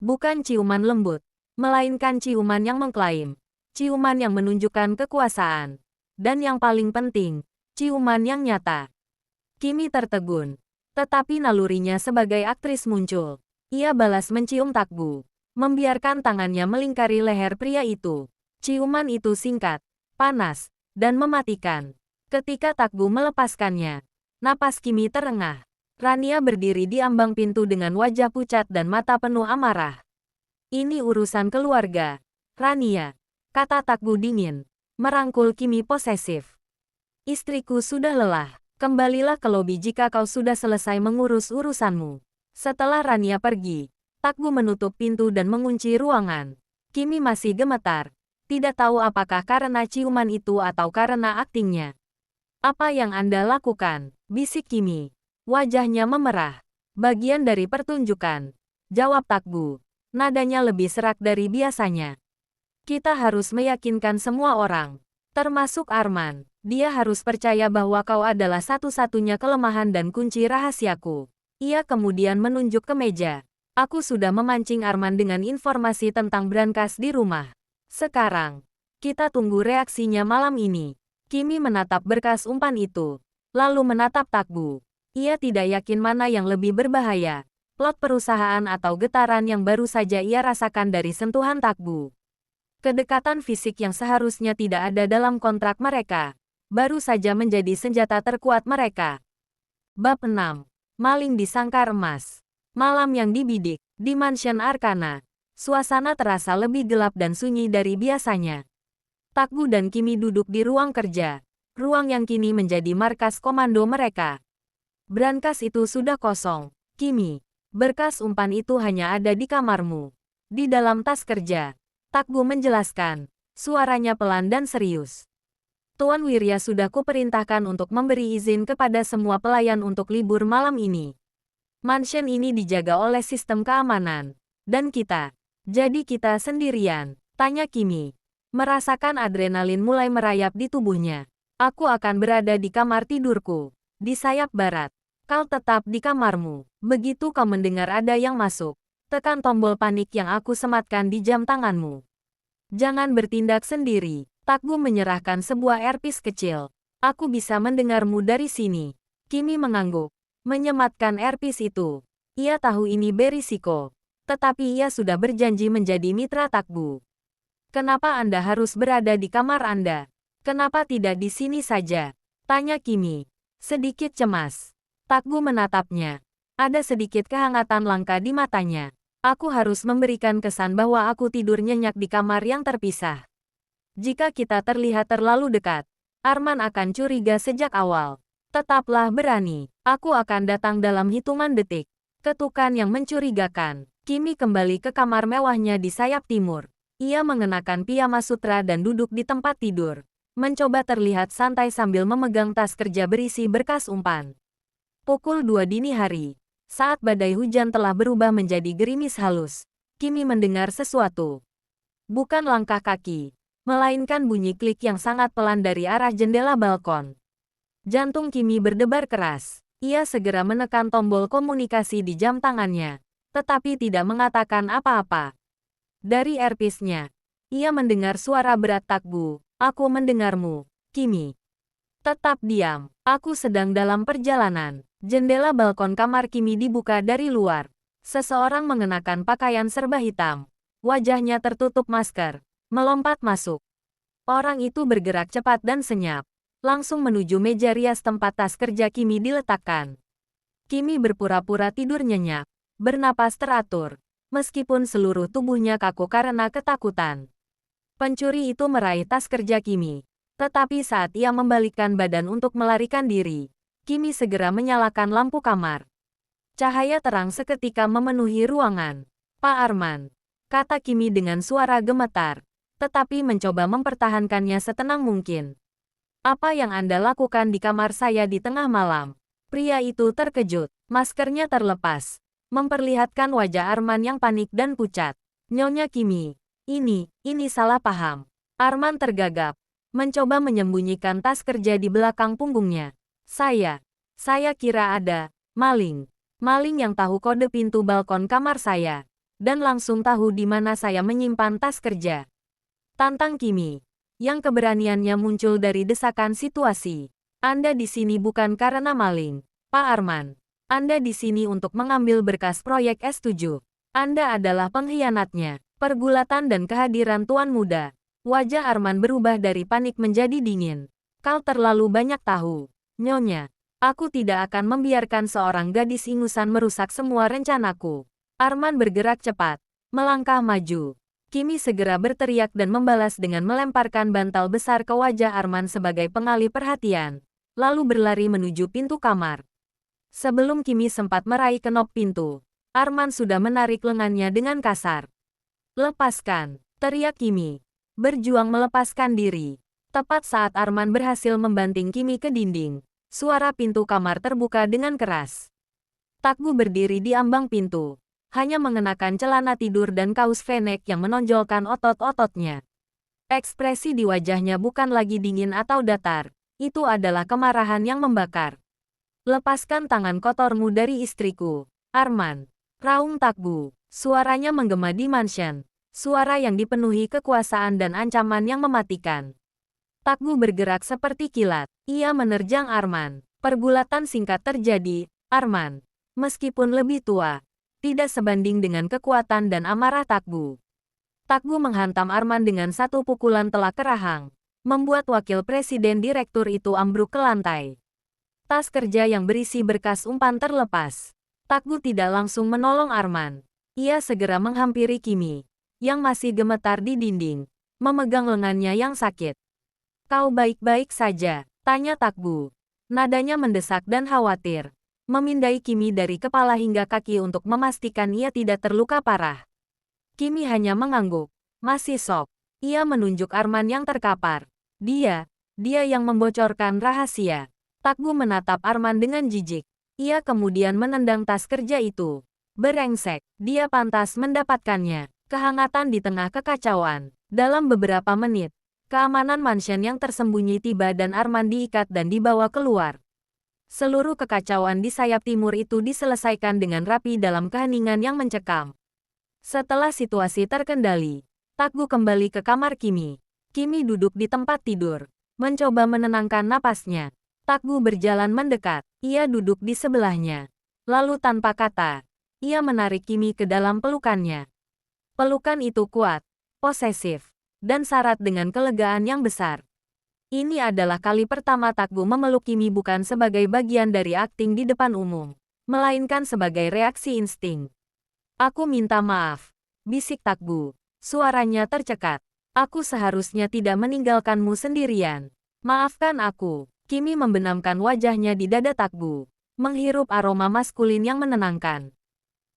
Bukan ciuman lembut, melainkan ciuman yang mengklaim. Ciuman yang menunjukkan kekuasaan. Dan yang paling penting, ciuman yang nyata. Kimi tertegun. Tetapi nalurinya sebagai aktris muncul. Ia balas mencium Takgu. Membiarkan tangannya melingkari leher pria itu. Ciuman itu singkat, panas, dan mematikan. Ketika Takgu melepaskannya, napas Kimi terengah. Rania berdiri di ambang pintu dengan wajah pucat dan mata penuh amarah. Ini urusan keluarga. Rania, kata Takgu dingin, merangkul Kimi posesif. Istriku sudah lelah. Kembalilah ke lobi jika kau sudah selesai mengurus urusanmu. Setelah Rania pergi, Takgu menutup pintu dan mengunci ruangan. Kimi masih gemetar. Tidak tahu apakah karena ciuman itu atau karena aktingnya. Apa yang Anda lakukan? Bisik Kimi. Wajahnya memerah. Bagian dari pertunjukan. Jawab Takgu. Nadanya lebih serak dari biasanya. Kita harus meyakinkan semua orang. Termasuk Arman. Dia harus percaya bahwa kau adalah satu-satunya kelemahan dan kunci rahasiaku. Ia kemudian menunjuk ke meja. Aku sudah memancing Arman dengan informasi tentang brankas di rumah. Sekarang, kita tunggu reaksinya malam ini. Kimi menatap berkas umpan itu. Lalu menatap Takgu. Ia tidak yakin mana yang lebih berbahaya. Plot perusahaan atau getaran yang baru saja ia rasakan dari sentuhan Takgu. Kedekatan fisik yang seharusnya tidak ada dalam kontrak mereka. Baru saja menjadi senjata terkuat mereka. Bab 6. Maling di Sangkar Emas. Malam yang dibidik, di Mansion Arcana. Suasana terasa lebih gelap dan sunyi dari biasanya. Takgu dan Kimi duduk di ruang kerja. Ruang yang kini menjadi markas komando mereka. Brankas itu sudah kosong. Kimi, berkas umpan itu hanya ada di kamarmu. Di dalam tas kerja. Takgu menjelaskan. Suaranya pelan dan serius. Tuan Wirya sudah kuperintahkan untuk memberi izin kepada semua pelayan untuk libur malam ini. Mansion ini dijaga oleh sistem keamanan. Dan kita. Jadi kita sendirian? Tanya Kimi. Merasakan adrenalin mulai merayap di tubuhnya. Aku akan berada di kamar tidurku. Di sayap barat. Kau tetap di kamarmu. Begitu kau mendengar ada yang masuk, tekan tombol panik yang aku sematkan di jam tanganmu. Jangan bertindak sendiri. Takgu menyerahkan sebuah earpiece kecil. Aku bisa mendengarmu dari sini. Kimi mengangguk. Menyematkan earpiece itu. Ia tahu ini berisiko. Tetapi ia sudah berjanji menjadi mitra Takgu. Kenapa Anda harus berada di kamar Anda? Kenapa tidak di sini saja? Tanya Kimi. Sedikit cemas. Takgu menatapnya. Ada sedikit kehangatan langka di matanya. Aku harus memberikan kesan bahwa aku tidur nyenyak di kamar yang terpisah. Jika kita terlihat terlalu dekat, Arman akan curiga sejak awal. Tetaplah berani. Aku akan datang dalam hitungan detik. Ketukan yang mencurigakan. Kimi kembali ke kamar mewahnya di sayap timur. Ia mengenakan piyama sutra dan duduk di tempat tidur. Mencoba terlihat santai sambil memegang tas kerja berisi berkas umpan. Pukul 2 dini hari. Saat badai hujan telah berubah menjadi gerimis halus. Kimi mendengar sesuatu. Bukan langkah kaki, melainkan bunyi klik yang sangat pelan dari arah jendela balkon. Jantung Kimi berdebar keras. Ia segera menekan tombol komunikasi di jam tangannya, tetapi tidak mengatakan apa-apa. Dari earpiece-nya, ia mendengar suara berat Takgu. Aku mendengarmu, Kimi. Tetap diam. Aku sedang dalam perjalanan. Jendela balkon kamar Kimi dibuka dari luar. Seseorang mengenakan pakaian serba hitam. Wajahnya tertutup masker. Melompat masuk. Orang itu bergerak cepat dan senyap. Langsung menuju meja rias tempat tas kerja Kimi diletakkan. Kimi berpura-pura tidur nyenyak. Bernapas teratur. Meskipun seluruh tubuhnya kaku karena ketakutan. Pencuri itu meraih tas kerja Kimi. Tetapi saat ia membalikkan badan untuk melarikan diri, Kimi segera menyalakan lampu kamar. Cahaya terang seketika memenuhi ruangan. Pak Arman, kata Kimi dengan suara gemetar, tetapi mencoba mempertahankannya setenang mungkin. Apa yang Anda lakukan di kamar saya di tengah malam? Pria itu terkejut, maskernya terlepas, memperlihatkan wajah Arman yang panik dan pucat. Nyonya Kimi, ini salah paham. Arman tergagap, mencoba menyembunyikan tas kerja di belakang punggungnya. Saya kira ada maling. Maling yang tahu kode pintu balkon kamar saya, dan langsung tahu di mana saya menyimpan tas kerja. Tantang Kimi, yang keberaniannya muncul dari desakan situasi. Anda di sini bukan karena maling, Pak Arman. Anda di sini untuk mengambil berkas proyek S7. Anda adalah pengkhianatnya. Pergulatan dan kehadiran Tuan Muda. Wajah Arman berubah dari panik menjadi dingin. Kau terlalu banyak tahu, Nyonya. Aku tidak akan membiarkan seorang gadis ingusan merusak semua rencanaku. Arman bergerak cepat, melangkah maju. Kimi segera berteriak dan membalas dengan melemparkan bantal besar ke wajah Arman sebagai pengalih perhatian, lalu berlari menuju pintu kamar. Sebelum Kimi sempat meraih kenop pintu, Arman sudah menarik lengannya dengan kasar. Lepaskan, teriak Kimi, berjuang melepaskan diri. Tepat saat Arman berhasil membanting Kimi ke dinding, suara pintu kamar terbuka dengan keras. Takgu berdiri di ambang pintu, hanya mengenakan celana tidur dan kaos V-neck yang menonjolkan otot-ototnya. Ekspresi di wajahnya bukan lagi dingin atau datar, itu adalah kemarahan yang membakar. Lepaskan tangan kotormu dari istriku, Arman. Raung Takgu, suaranya menggema di mansion, suara yang dipenuhi kekuasaan dan ancaman yang mematikan. Takgu bergerak seperti kilat. Ia menerjang Arman. Pergulatan singkat terjadi. Arman, meskipun lebih tua, tidak sebanding dengan kekuatan dan amarah Takgu. Takgu menghantam Arman dengan satu pukulan telak ke rahang, membuat wakil presiden direktur itu ambruk ke lantai. Tas kerja yang berisi berkas umpan terlepas. Takgu tidak langsung menolong Arman. Ia segera menghampiri Kimi, yang masih gemetar di dinding, memegang lengannya yang sakit. Kau baik-baik saja? Tanya Takgu. Nadanya mendesak dan khawatir. Memindai Kimi dari kepala hingga kaki untuk memastikan ia tidak terluka parah. Kimi hanya mengangguk. Masih shock. Ia menunjuk Arman yang terkapar. Dia yang membocorkan rahasia. Takgu menatap Arman dengan jijik. Ia kemudian menendang tas kerja itu. Berengsek, dia pantas mendapatkannya. Kehangatan di tengah kekacauan. Dalam beberapa menit, keamanan mansion yang tersembunyi tiba dan Arman diikat dan dibawa keluar. Seluruh kekacauan di sayap timur itu diselesaikan dengan rapi dalam keheningan yang mencekam. Setelah situasi terkendali, Takgu kembali ke kamar Kimi. Kimi duduk di tempat tidur, mencoba menenangkan napasnya. Takgu berjalan mendekat, ia duduk di sebelahnya. Lalu tanpa kata, ia menarik Kimi ke dalam pelukannya. Pelukan itu kuat, posesif, dan syarat dengan kelegaan yang besar. Ini adalah kali pertama Takgu memeluk Kimi bukan sebagai bagian dari akting di depan umum, melainkan sebagai reaksi insting. Aku minta maaf, bisik Takgu. Suaranya tercekat. Aku seharusnya tidak meninggalkanmu sendirian. Maafkan aku. Kimi membenamkan wajahnya di dada Takgu, menghirup aroma maskulin yang menenangkan.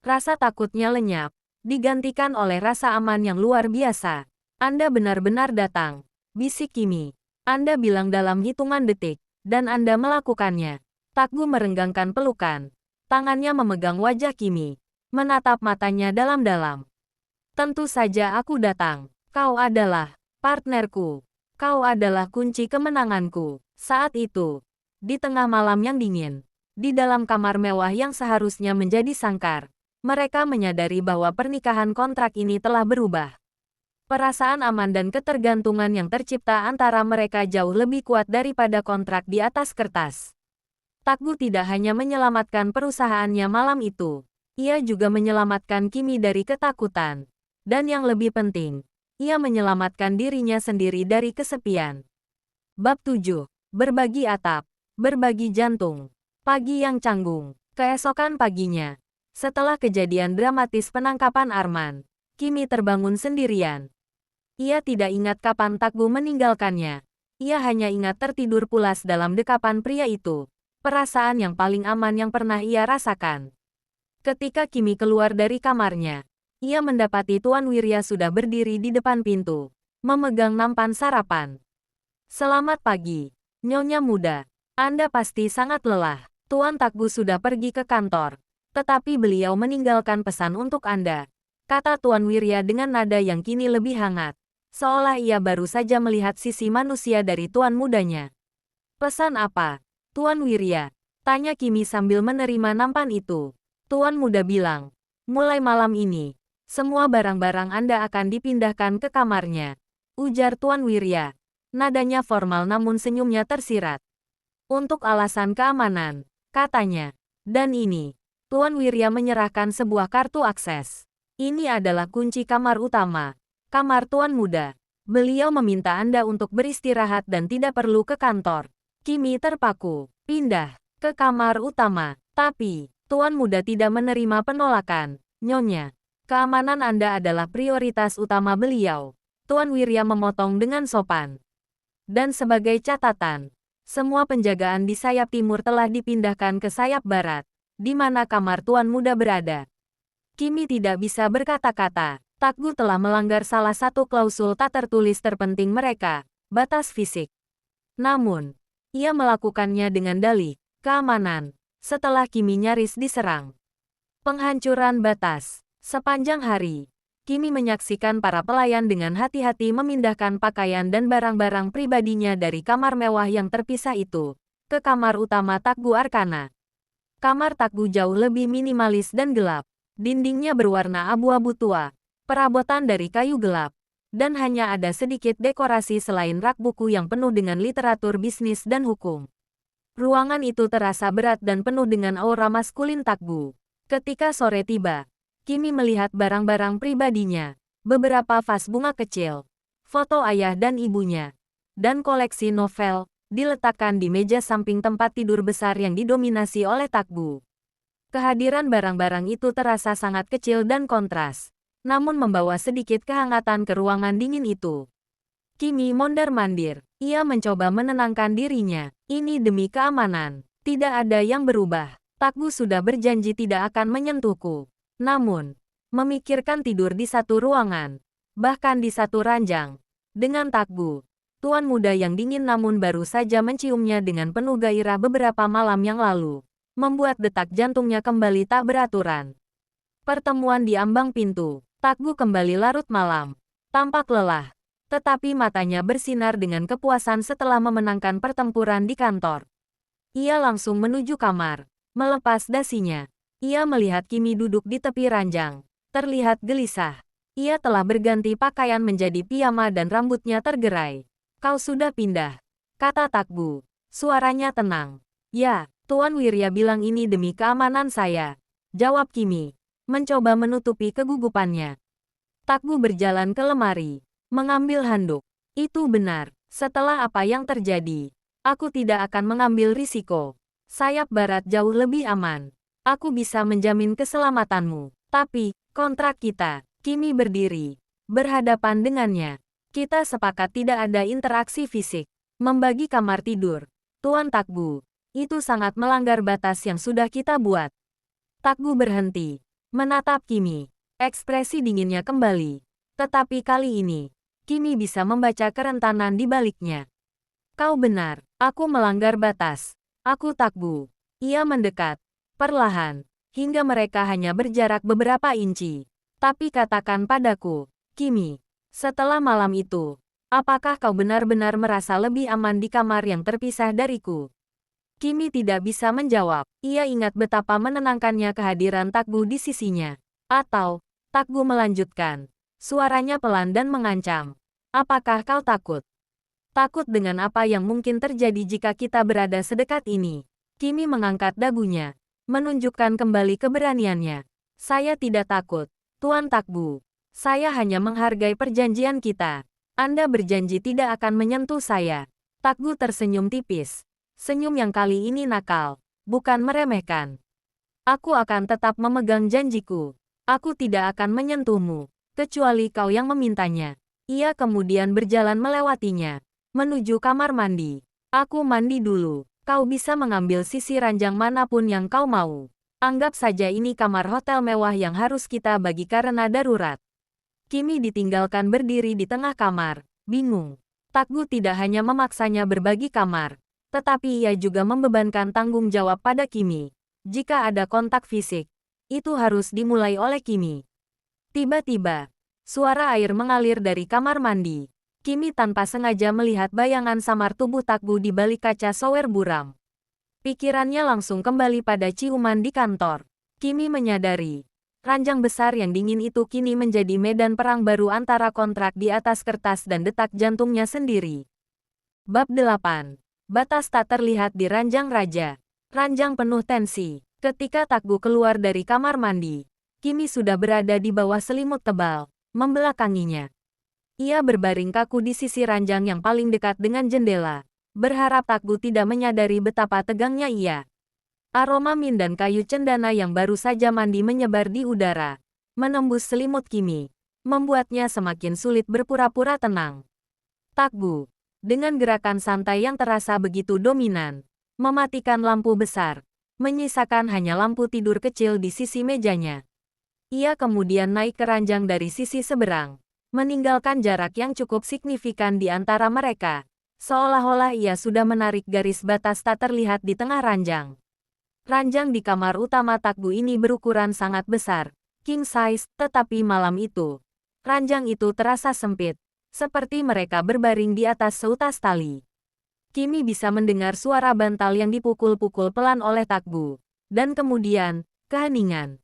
Rasa takutnya lenyap, digantikan oleh rasa aman yang luar biasa. Anda benar-benar datang, bisik Kimi. Anda bilang dalam hitungan detik, dan Anda melakukannya. Takgu merenggangkan pelukan. Tangannya memegang wajah Kimi, menatap matanya dalam-dalam. Tentu saja aku datang. Kau adalah partnerku. Kau adalah kunci kemenanganku. Saat itu, di tengah malam yang dingin, di dalam kamar mewah yang seharusnya menjadi sangkar, mereka menyadari bahwa pernikahan kontrak ini telah berubah. Perasaan aman dan ketergantungan yang tercipta antara mereka jauh lebih kuat daripada kontrak di atas kertas. Takgu tidak hanya menyelamatkan perusahaannya malam itu, ia juga menyelamatkan Kimi dari ketakutan. Dan yang lebih penting, ia menyelamatkan dirinya sendiri dari kesepian. Bab 7. Berbagi atap, berbagi jantung. Pagi yang canggung. Keesokan paginya, setelah kejadian dramatis penangkapan Arman, Kimi terbangun sendirian. Ia tidak ingat kapan Takgu meninggalkannya. Ia hanya ingat tertidur pulas dalam dekapan pria itu. Perasaan yang paling aman yang pernah ia rasakan. Ketika Kimi keluar dari kamarnya, ia mendapati Tuan Wirya sudah berdiri di depan pintu, memegang nampan sarapan. Selamat pagi, Nyonya muda. Anda pasti sangat lelah. Tuan Takbu sudah pergi ke kantor, tetapi beliau meninggalkan pesan untuk Anda, kata Tuan Wirya dengan nada yang kini lebih hangat, seolah ia baru saja melihat sisi manusia dari Tuan mudanya. Pesan apa, Tuan Wirya? Tanya Kimi sambil menerima nampan itu. Tuan muda bilang, mulai malam ini, semua barang-barang Anda akan dipindahkan ke kamarnya, ujar Tuan Wirya. Nadanya formal namun senyumnya tersirat. Untuk alasan keamanan, katanya. Dan ini, Tuan Wirya menyerahkan sebuah kartu akses. Ini adalah kunci kamar utama, kamar Tuan muda. Beliau meminta Anda untuk beristirahat dan tidak perlu ke kantor. Kimi terpaku, pindah ke kamar utama, tapi Tuan muda tidak menerima penolakan. Nyonya, keamanan Anda adalah prioritas utama beliau. Tuan Wirya memotong dengan sopan. Dan sebagai catatan, semua penjagaan di sayap timur telah dipindahkan ke sayap barat, di mana kamar Tuan muda berada. Kimi tidak bisa berkata-kata. Takbu telah melanggar salah satu klausul tak tertulis terpenting mereka, batas fisik. Namun, ia melakukannya dengan dalih keamanan. Setelah Kimi nyaris diserang. Penghancuran batas. Sepanjang hari, Kimi menyaksikan para pelayan dengan hati-hati memindahkan pakaian dan barang-barang pribadinya dari kamar mewah yang terpisah itu ke kamar utama Takbu Arkana. Kamar Takbu jauh lebih minimalis dan gelap. Dindingnya berwarna abu-abu tua, perabotan dari kayu gelap, dan hanya ada sedikit dekorasi selain rak buku yang penuh dengan literatur bisnis dan hukum. Ruangan itu terasa berat dan penuh dengan aura maskulin Takbu. Ketika sore tiba, Kimi melihat barang-barang pribadinya, beberapa vas bunga kecil, foto ayah dan ibunya, dan koleksi novel, diletakkan di meja samping tempat tidur besar yang didominasi oleh Takbu. Kehadiran barang-barang itu terasa sangat kecil dan kontras, namun membawa sedikit kehangatan ke ruangan dingin itu. Kimi mondar-mandir. Ia mencoba menenangkan dirinya. Ini demi keamanan. Tidak ada yang berubah. Takbu sudah berjanji tidak akan menyentuhku. Namun, memikirkan tidur di satu ruangan, bahkan di satu ranjang, dengan Takbu, Tuan muda yang dingin namun baru saja menciumnya dengan penuh gairah beberapa malam yang lalu, membuat detak jantungnya kembali tak beraturan. Pertemuan di ambang pintu. Takbu kembali larut malam. Tampak lelah. Tetapi matanya bersinar dengan kepuasan setelah memenangkan pertempuran di kantor. Ia langsung menuju kamar, melepas dasinya. Ia melihat Kimi duduk di tepi ranjang, terlihat gelisah. Ia telah berganti pakaian menjadi piyama dan rambutnya tergerai. Kau sudah pindah, kata Takbu. Suaranya tenang. Ya, Tuan Wirya bilang ini demi keamanan saya, jawab Kimi, mencoba menutupi kegugupannya. Takbu berjalan ke lemari, mengambil handuk. Itu benar. Setelah apa yang terjadi, aku tidak akan mengambil risiko. Sayap barat jauh lebih aman. Aku bisa menjamin keselamatanmu. Tapi, kontrak kita. Kimi berdiri, berhadapan dengannya. Kita sepakat tidak ada interaksi fisik. Membagi kamar tidur. Tuan Takbu, itu sangat melanggar batas yang sudah kita buat. Takbu berhenti, menatap Kimi. Ekspresi dinginnya kembali. Tetapi kali ini, Kimi bisa membaca kerentanan di baliknya. Kau benar, aku melanggar batas. Aku Takbu. Ia mendekat, perlahan, hingga mereka hanya berjarak beberapa inci. Tapi katakan padaku, Kimi, setelah malam itu, apakah kau benar-benar merasa lebih aman di kamar yang terpisah dariku? Kimi tidak bisa menjawab. Ia ingat betapa menenangkannya kehadiran Takbu di sisinya. Atau, Takbu melanjutkan. Suaranya pelan dan mengancam. Apakah kau takut? Takut dengan apa yang mungkin terjadi jika kita berada sedekat ini? Kimi mengangkat dagunya, menunjukkan kembali keberaniannya. Saya tidak takut, Tuan Takbu. Saya hanya menghargai perjanjian kita. Anda berjanji tidak akan menyentuh saya. Takbu tersenyum tipis. Senyum yang kali ini nakal, bukan meremehkan. Aku akan tetap memegang janjiku. Aku tidak akan menyentuhmu, kecuali kau yang memintanya. Ia kemudian berjalan melewatinya, menuju kamar mandi. Aku mandi dulu. Kau bisa mengambil sisi ranjang manapun yang kau mau. Anggap saja ini kamar hotel mewah yang harus kita bagi karena darurat. Kimi ditinggalkan berdiri di tengah kamar, bingung. Takgu tidak hanya memaksanya berbagi kamar, tetapi ia juga membebankan tanggung jawab pada Kimi. Jika ada kontak fisik, itu harus dimulai oleh Kimi. Tiba-tiba, suara air mengalir dari kamar mandi. Kimi tanpa sengaja melihat bayangan samar tubuh Takgu di balik kaca shower buram. Pikirannya langsung kembali pada ciuman di kantor. Kimi menyadari, ranjang besar yang dingin itu kini menjadi medan perang baru antara kontrak di atas kertas dan detak jantungnya sendiri. Bab 8. Batas tak terlihat di ranjang raja. Ranjang penuh tensi. Ketika Takgu keluar dari kamar mandi, Kimi sudah berada di bawah selimut tebal, membelakanginya. Ia berbaring kaku di sisi ranjang yang paling dekat dengan jendela, berharap Takgu tidak menyadari betapa tegangnya ia. Aroma min dan kayu cendana yang baru saja mandi menyebar di udara, menembus selimut Kimi, membuatnya semakin sulit berpura-pura tenang. Takgu, dengan gerakan santai yang terasa begitu dominan, mematikan lampu besar, menyisakan hanya lampu tidur kecil di sisi mejanya. Ia kemudian naik ke ranjang dari sisi seberang, meninggalkan jarak yang cukup signifikan di antara mereka, seolah-olah ia sudah menarik garis batas tak terlihat di tengah ranjang. Ranjang di kamar utama Takgu ini berukuran sangat besar, king size, tetapi malam itu, ranjang itu terasa sempit, seperti mereka berbaring di atas seutas tali. Kimi bisa mendengar suara bantal yang dipukul-pukul pelan oleh Takgu, dan kemudian, keheningan.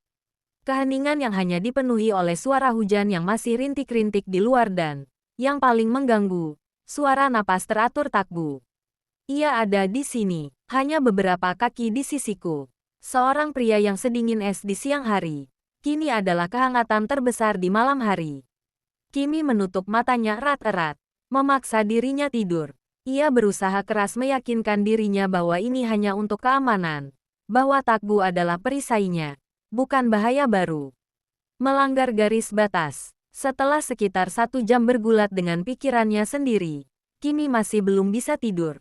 Keheningan yang hanya dipenuhi oleh suara hujan yang masih rintik-rintik di luar dan, yang paling mengganggu, suara napas teratur Takgu. Ia ada di sini, hanya beberapa kaki di sisiku. Seorang pria yang sedingin es di siang hari, kini adalah kehangatan terbesar di malam hari. Kimi menutup matanya erat-erat, memaksa dirinya tidur. Ia berusaha keras meyakinkan dirinya bahwa ini hanya untuk keamanan, bahwa Takgu adalah perisainya, bukan bahaya baru. Melanggar garis batas. Setelah sekitar 1 jam bergulat dengan pikirannya sendiri, Kimi masih belum bisa tidur.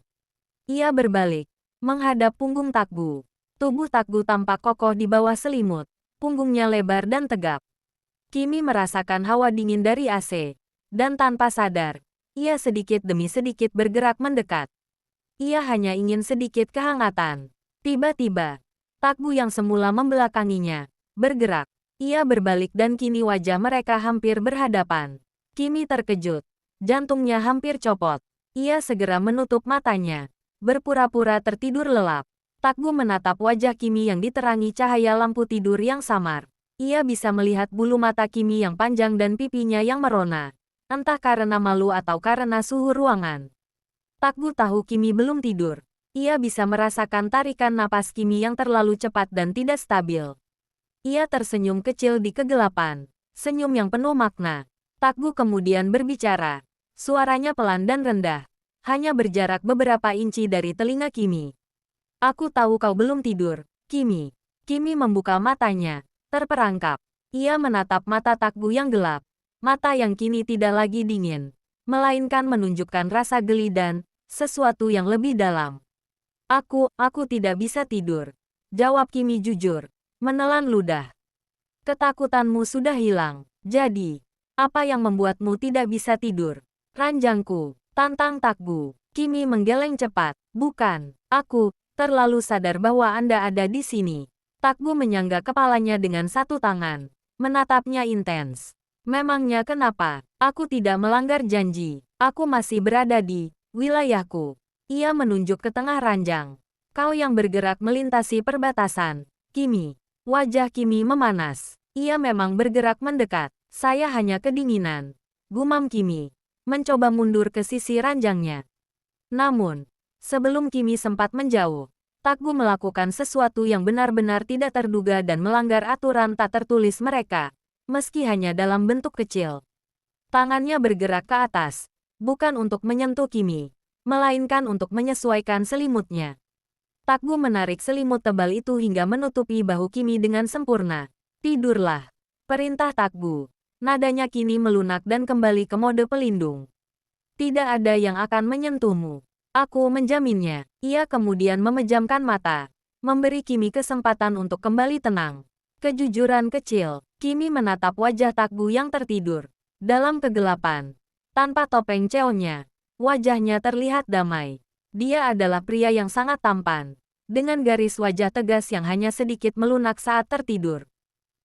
Ia berbalik, menghadap punggung Takgu. Tubuh Takgu tampak kokoh di bawah selimut, punggungnya lebar dan tegap. Kimi merasakan hawa dingin dari AC, dan tanpa sadar, ia sedikit demi sedikit bergerak mendekat. Ia hanya ingin sedikit kehangatan. Tiba-tiba, Takgu yang semula membelakanginya, bergerak. Ia berbalik dan kini wajah mereka hampir berhadapan. Kimi terkejut. Jantungnya hampir copot. Ia segera menutup matanya, berpura-pura tertidur lelap. Takgu menatap wajah Kimi yang diterangi cahaya lampu tidur yang samar. Ia bisa melihat bulu mata Kimi yang panjang dan pipinya yang merona. Entah karena malu atau karena suhu ruangan. Takgu tahu Kimi belum tidur. Ia bisa merasakan tarikan napas Kimi yang terlalu cepat dan tidak stabil. Ia tersenyum kecil di kegelapan. Senyum yang penuh makna. Takgu kemudian berbicara. Suaranya pelan dan rendah. Hanya berjarak beberapa inci dari telinga Kimi. Aku tahu kau belum tidur, Kimi. Kimi membuka matanya, terperangkap. Ia menatap mata Takgu yang gelap. Mata yang kini tidak lagi dingin, melainkan menunjukkan rasa geli dan sesuatu yang lebih dalam. Aku tidak bisa tidur. Jawab Kimi jujur, menelan ludah. Ketakutanmu sudah hilang. Jadi, apa yang membuatmu tidak bisa tidur? Ranjangku, tantang Takgu. Kimi menggeleng cepat. Bukan, aku terlalu sadar bahwa Anda ada di sini. Takgu menyangga kepalanya dengan satu tangan, menatapnya intens. Memangnya kenapa? Aku tidak melanggar janji. Aku masih berada di wilayahku. Ia menunjuk ke tengah ranjang. Kau yang bergerak melintasi perbatasan. Kimi. Wajah Kimi memanas. Ia memang bergerak mendekat. Saya hanya kedinginan. Gumam Kimi. Mencoba mundur ke sisi ranjangnya. Namun, sebelum Kimi sempat menjauh, Takgu melakukan sesuatu yang benar-benar tidak terduga dan melanggar aturan tak tertulis mereka. Meski hanya dalam bentuk kecil. Tangannya bergerak ke atas, bukan untuk menyentuh Kimi, melainkan untuk menyesuaikan selimutnya. Takgu menarik selimut tebal itu hingga menutupi bahu Kimi dengan sempurna. Tidurlah. Perintah Takgu. Nadanya kini melunak dan kembali ke mode pelindung. Tidak ada yang akan menyentuhmu. Aku menjaminnya. Ia kemudian memejamkan mata. memberi Kimi kesempatan untuk kembali tenang. Kejujuran kecil, Kimi menatap wajah Takgu yang tertidur. Dalam kegelapan, tanpa topeng Cheonnya, wajahnya terlihat damai. Dia adalah pria yang sangat tampan, dengan garis wajah tegas yang hanya sedikit melunak saat tertidur.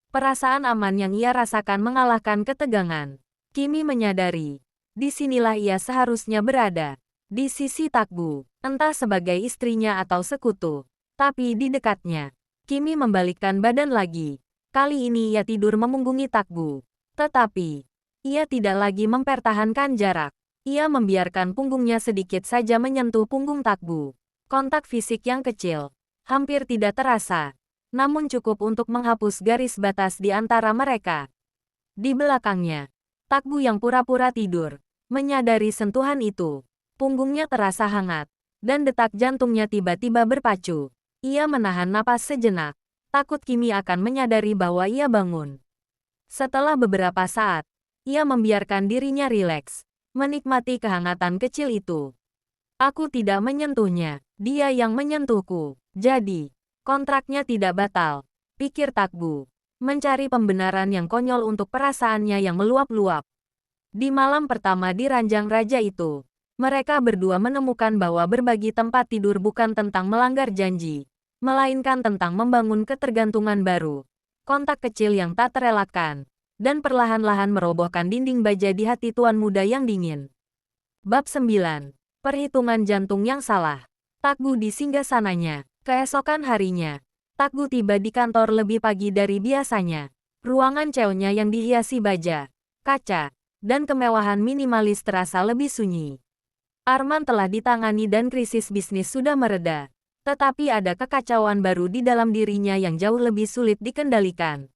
Perasaan aman yang ia rasakan mengalahkan ketegangan. Kimi menyadari, disinilah ia seharusnya berada, di sisi Takgu, entah sebagai istrinya atau sekutu. Tapi di dekatnya, Kimi membalikkan badan lagi. Kali ini ia tidur memunggungi Takgu. Tetapi, ia tidak lagi mempertahankan jarak. Ia membiarkan punggungnya sedikit saja menyentuh punggung Takgu. Kontak fisik yang kecil, hampir tidak terasa, namun cukup untuk menghapus garis batas di antara mereka. Di belakangnya, Takgu yang pura-pura tidur, menyadari sentuhan itu. Punggungnya terasa hangat, dan detak jantungnya tiba-tiba berpacu. Ia menahan napas sejenak, takut Kimi akan menyadari bahwa ia bangun. Setelah beberapa saat, ia membiarkan dirinya rileks, menikmati kehangatan kecil itu. Aku tidak menyentuhnya, dia yang menyentuhku. Jadi, kontraknya tidak batal, pikir Takgu, mencari pembenaran yang konyol untuk perasaannya yang meluap-luap. Di malam pertama di ranjang raja itu, mereka berdua menemukan bahwa berbagi tempat tidur bukan tentang melanggar janji, melainkan tentang membangun ketergantungan baru. Kontak kecil yang tak terelakkan, dan perlahan-lahan merobohkan dinding baja di hati tuan muda yang dingin. Bab 9. Perhitungan jantung yang salah. Takgu di singgasananya. Keesokan harinya, Takgu tiba di kantor lebih pagi dari biasanya. Ruangan Cheonnya yang dihiasi baja, kaca, dan kemewahan minimalis terasa lebih sunyi. Arman telah ditangani dan krisis bisnis sudah mereda. Tetapi ada kekacauan baru di dalam dirinya yang jauh lebih sulit dikendalikan.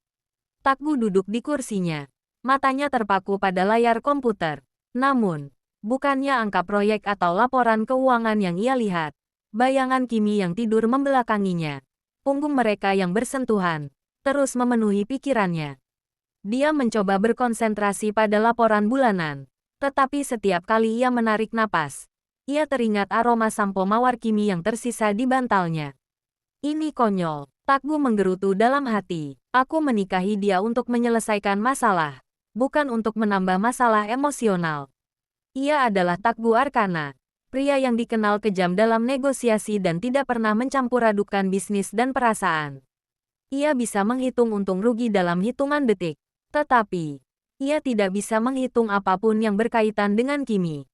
Takgu duduk di kursinya. Matanya terpaku pada layar komputer. Namun, bukannya angka proyek atau laporan keuangan yang ia lihat. Bayangan Kimi yang tidur membelakanginya. Punggung mereka yang bersentuhan, terus memenuhi pikirannya. Dia mencoba berkonsentrasi pada laporan bulanan. Tetapi setiap kali ia menarik napas, ia teringat aroma sampo mawar Kimi yang tersisa di bantalnya. Ini konyol, Takgu menggerutu dalam hati. Aku menikahi dia untuk menyelesaikan masalah, bukan untuk menambah masalah emosional. Ia adalah Takgu Arkana, pria yang dikenal kejam dalam negosiasi dan tidak pernah mencampur adukan bisnis dan perasaan. Ia bisa menghitung untung rugi dalam hitungan detik. Tetapi, ia tidak bisa menghitung apapun yang berkaitan dengan Kimi.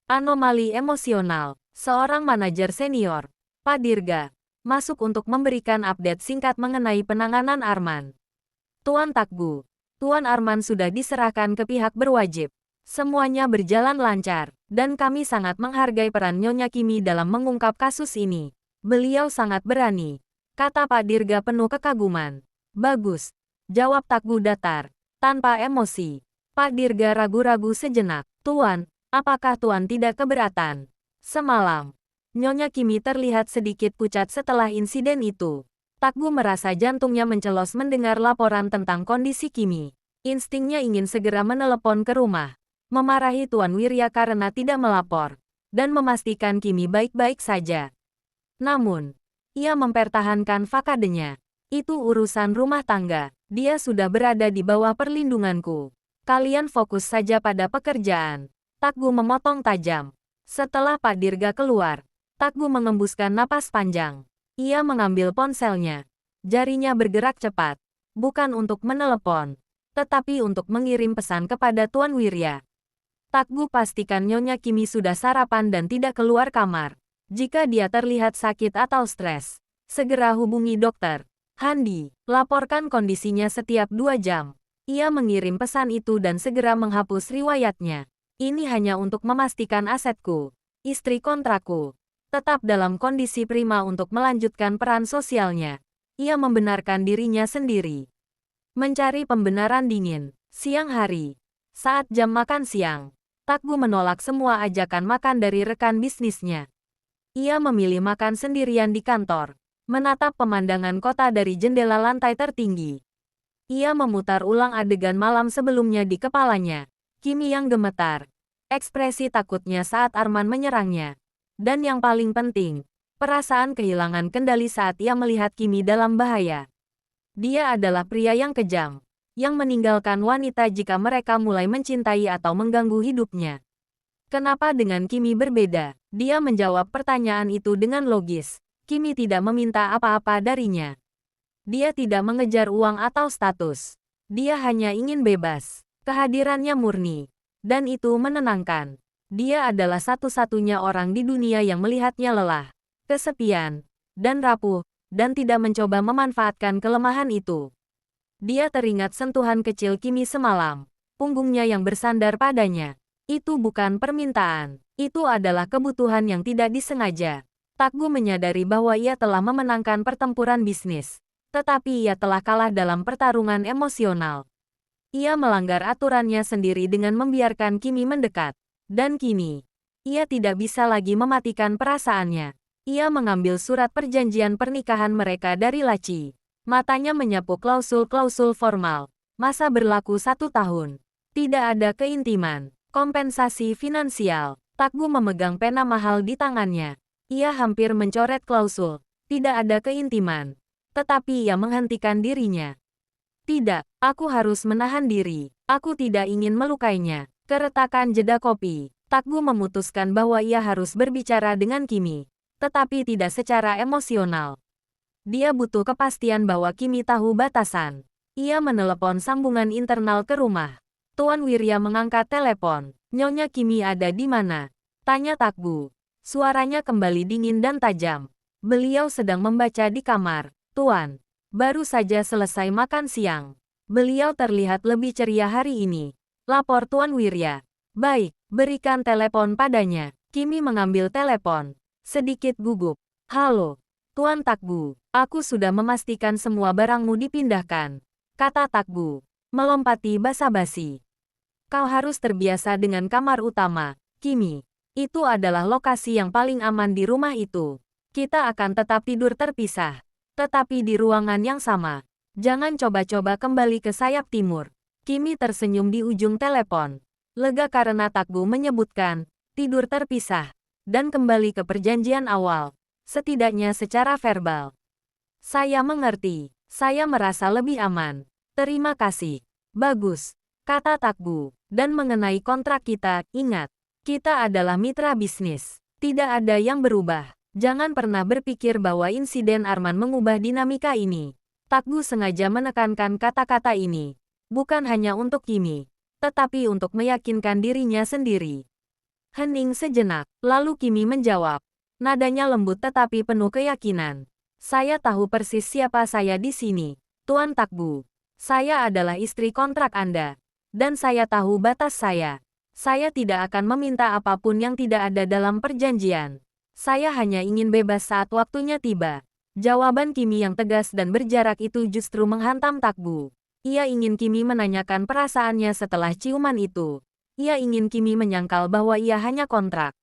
Anomali emosional. Seorang manajer senior, Pak Dirga, masuk untuk memberikan update singkat mengenai penanganan Arman. Tuan Takgu, Tuan Arman sudah diserahkan ke pihak berwajib. Semuanya berjalan lancar, dan kami sangat menghargai peran Nyonya Kimi dalam mengungkap kasus ini. Beliau sangat berani, kata Pak Dirga penuh kekaguman. Bagus, jawab Takgu datar, tanpa emosi. Pak Dirga ragu-ragu sejenak. Tuan, apakah Tuan tidak keberatan? Semalam, Nyonya Kimi terlihat sedikit pucat setelah insiden itu. Takgu merasa jantungnya mencelos mendengar laporan tentang kondisi Kimi. Instingnya ingin segera menelepon ke rumah, memarahi Tuan Wirya karena tidak melapor, dan memastikan Kimi baik-baik saja. Namun, ia mempertahankan fakadenya. Itu urusan rumah tangga, dia sudah berada di bawah perlindunganku. Kalian fokus saja pada pekerjaan. Takgu memotong tajam. Setelah Pak Dirga keluar, Takgu mengembuskan napas panjang. Ia mengambil ponselnya. Jarinya bergerak cepat, bukan untuk menelepon, tetapi untuk mengirim pesan kepada Tuan Wirya. Takgu pastikan Nyonya Kimi sudah sarapan dan tidak keluar kamar. Jika dia terlihat sakit atau stres, segera hubungi dokter. Handi, laporkan kondisinya setiap 2 jam. Ia mengirim pesan itu dan segera menghapus riwayatnya. Ini hanya untuk memastikan asetku, istri kontrakku, tetap dalam kondisi prima untuk melanjutkan peran sosialnya. Ia membenarkan dirinya sendiri. Mencari pembenaran dingin. Siang hari, saat jam makan siang, Takgu menolak semua ajakan makan dari rekan bisnisnya. Ia memilih makan sendirian di kantor, menatap pemandangan kota dari jendela lantai tertinggi. Ia memutar ulang adegan malam sebelumnya di kepalanya. Kimi yang gemetar, ekspresi takutnya saat Arman menyerangnya. Dan yang paling penting, Perasaan kehilangan kendali saat ia melihat Kimi dalam bahaya. Dia adalah pria yang kejam, yang meninggalkan wanita jika mereka mulai mencintai atau mengganggu hidupnya. Kenapa dengan Kimi berbeda? Dia menjawab pertanyaan itu dengan logis. Kimi tidak meminta apa-apa darinya. Dia tidak mengejar uang atau status. Dia hanya ingin bebas. Kehadirannya murni. Dan itu menenangkan. Dia adalah satu-satunya orang di dunia yang melihatnya lelah, kesepian, dan rapuh, dan tidak mencoba memanfaatkan kelemahan itu. Dia teringat sentuhan kecil Kimi semalam, punggungnya yang bersandar padanya. Itu bukan permintaan, itu adalah kebutuhan yang tidak disengaja. Takgu menyadari bahwa ia telah memenangkan pertempuran bisnis, tetapi ia telah kalah dalam pertarungan emosional. Ia melanggar aturannya sendiri dengan membiarkan Kimi mendekat. Dan kini, ia tidak bisa lagi mematikan perasaannya. Ia mengambil surat perjanjian pernikahan mereka dari laci. Matanya menyapu klausul-klausul formal. Masa berlaku 1 tahun. Tidak ada keintiman. Kompensasi finansial. Takgu memegang pena mahal di tangannya. Ia hampir mencoret klausul. Tidak ada keintiman. Tetapi ia menghentikan dirinya. Tidak, aku harus menahan diri. Aku tidak ingin melukainya. Keretakan jeda kopi. Takgu memutuskan bahwa ia harus berbicara dengan Kimi. Tetapi tidak secara emosional. Dia butuh kepastian bahwa Kimi tahu batasan. Ia menelepon sambungan internal ke rumah. Tuan Wirya mengangkat telepon. Nyonya Kimi ada di mana? Tanya Takgu. Suaranya kembali dingin dan tajam. Beliau sedang membaca di kamar. Tuan, baru saja selesai makan siang. Beliau terlihat lebih ceria hari ini. Lapor Tuan Wirya. Baik, berikan telepon padanya. Kimi mengambil telepon. Sedikit gugup. Halo, Tuan Takgu. Aku sudah memastikan semua barangmu dipindahkan. Kata Takgu, melompati basa-basi. Kau harus terbiasa dengan kamar utama, Kimi. Itu adalah lokasi yang paling aman di rumah itu. Kita akan tetap tidur terpisah. Tetapi di ruangan yang sama. Jangan coba-coba kembali ke sayap timur. Kimi tersenyum di ujung telepon. Lega karena Takgu menyebutkan, tidur terpisah. Dan kembali ke perjanjian awal, setidaknya secara verbal. Saya mengerti, saya merasa lebih aman. Terima kasih. Bagus, kata Takgu. Dan mengenai kontrak kita, ingat, kita adalah mitra bisnis. Tidak ada yang berubah. Jangan pernah berpikir bahwa insiden Arman mengubah dinamika ini. Takgu sengaja menekankan kata-kata ini. Bukan hanya untuk Kimi, tetapi untuk meyakinkan dirinya sendiri. Hening sejenak, lalu Kimi menjawab. Nadanya lembut tetapi penuh keyakinan. Saya tahu persis siapa saya di sini, Tuan Takgu. Saya adalah istri kontrak Anda. Dan saya tahu batas saya. Saya tidak akan meminta apapun yang tidak ada dalam perjanjian. Saya hanya ingin bebas saat waktunya tiba. Jawaban Kimi yang tegas dan berjarak itu justru menghantam Takgu. Ia ingin Kimi menanyakan perasaannya setelah ciuman itu. Ia ingin Kimi menyangkal bahwa ia hanya kontrak.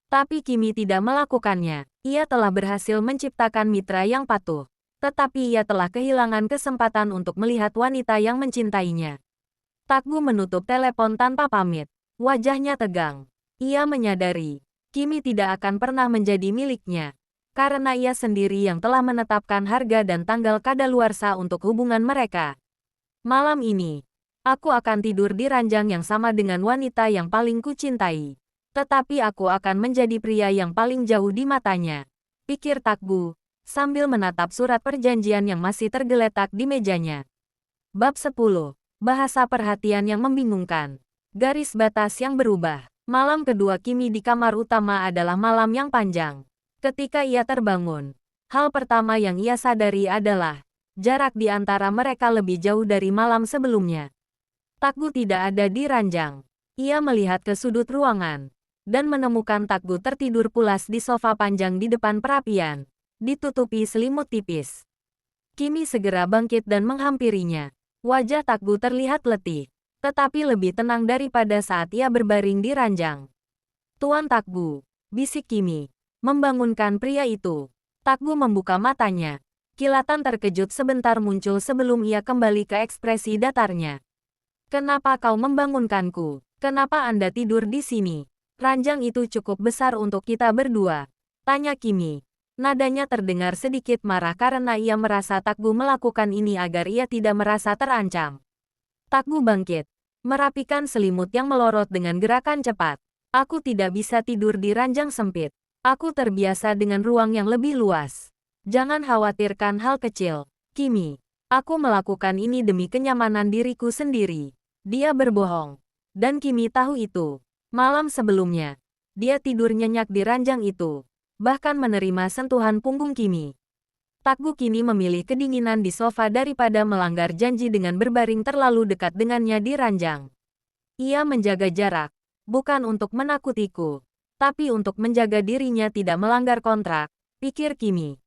Tapi Kimi tidak melakukannya. Ia telah berhasil menciptakan mitra yang patuh. Tetapi ia telah kehilangan kesempatan untuk melihat wanita yang mencintainya. Takgu menutup telepon tanpa pamit. Wajahnya tegang. Ia menyadari, Kimi tidak akan pernah menjadi miliknya. Karena ia sendiri yang telah menetapkan harga dan tanggal kadaluarsa untuk hubungan mereka. Malam ini, aku akan tidur di ranjang yang sama dengan wanita yang paling kucintai. Tetapi aku akan menjadi pria yang paling jauh di matanya. Pikir Takgu, sambil menatap surat perjanjian yang masih tergeletak di mejanya. Bab 10. Bahasa perhatian yang membingungkan. Garis batas yang berubah. Malam kedua Kimi di kamar utama adalah malam yang panjang. Ketika ia terbangun, hal pertama yang ia sadari adalah jarak di antara mereka lebih jauh dari malam sebelumnya. Takgu tidak ada di ranjang. Ia melihat ke sudut ruangan dan menemukan Takgu tertidur pulas di sofa panjang di depan perapian, ditutupi selimut tipis. Kimi segera bangkit dan menghampirinya. Wajah Takgu terlihat letih, tetapi lebih tenang daripada saat ia berbaring di ranjang. Tuan Takgu, bisik Kimi, membangunkan pria itu. Takgu membuka matanya. Kilatan terkejut sebentar muncul sebelum ia kembali ke ekspresi datarnya. Kenapa kau membangunkanku? Kenapa Anda tidur di sini? Ranjang itu cukup besar untuk kita berdua. Tanya Kimi. Nadanya terdengar sedikit marah karena ia merasa Takgu melakukan ini agar ia tidak merasa terancam. Takgu bangkit, merapikan selimut yang melorot dengan gerakan cepat. Aku tidak bisa tidur di ranjang sempit. Aku terbiasa dengan ruang yang lebih luas. Jangan khawatirkan hal kecil, Kimi. Aku melakukan ini demi kenyamanan diriku sendiri. Dia berbohong. Dan Kimi tahu itu. Malam sebelumnya, dia tidur nyenyak di ranjang itu. Bahkan menerima sentuhan punggung Kimi. Takgu kini memilih kedinginan di sofa daripada melanggar janji dengan berbaring terlalu dekat dengannya di ranjang. Ia menjaga jarak, bukan untuk menakutiku, tapi untuk menjaga dirinya tidak melanggar kontrak, pikir Kimi.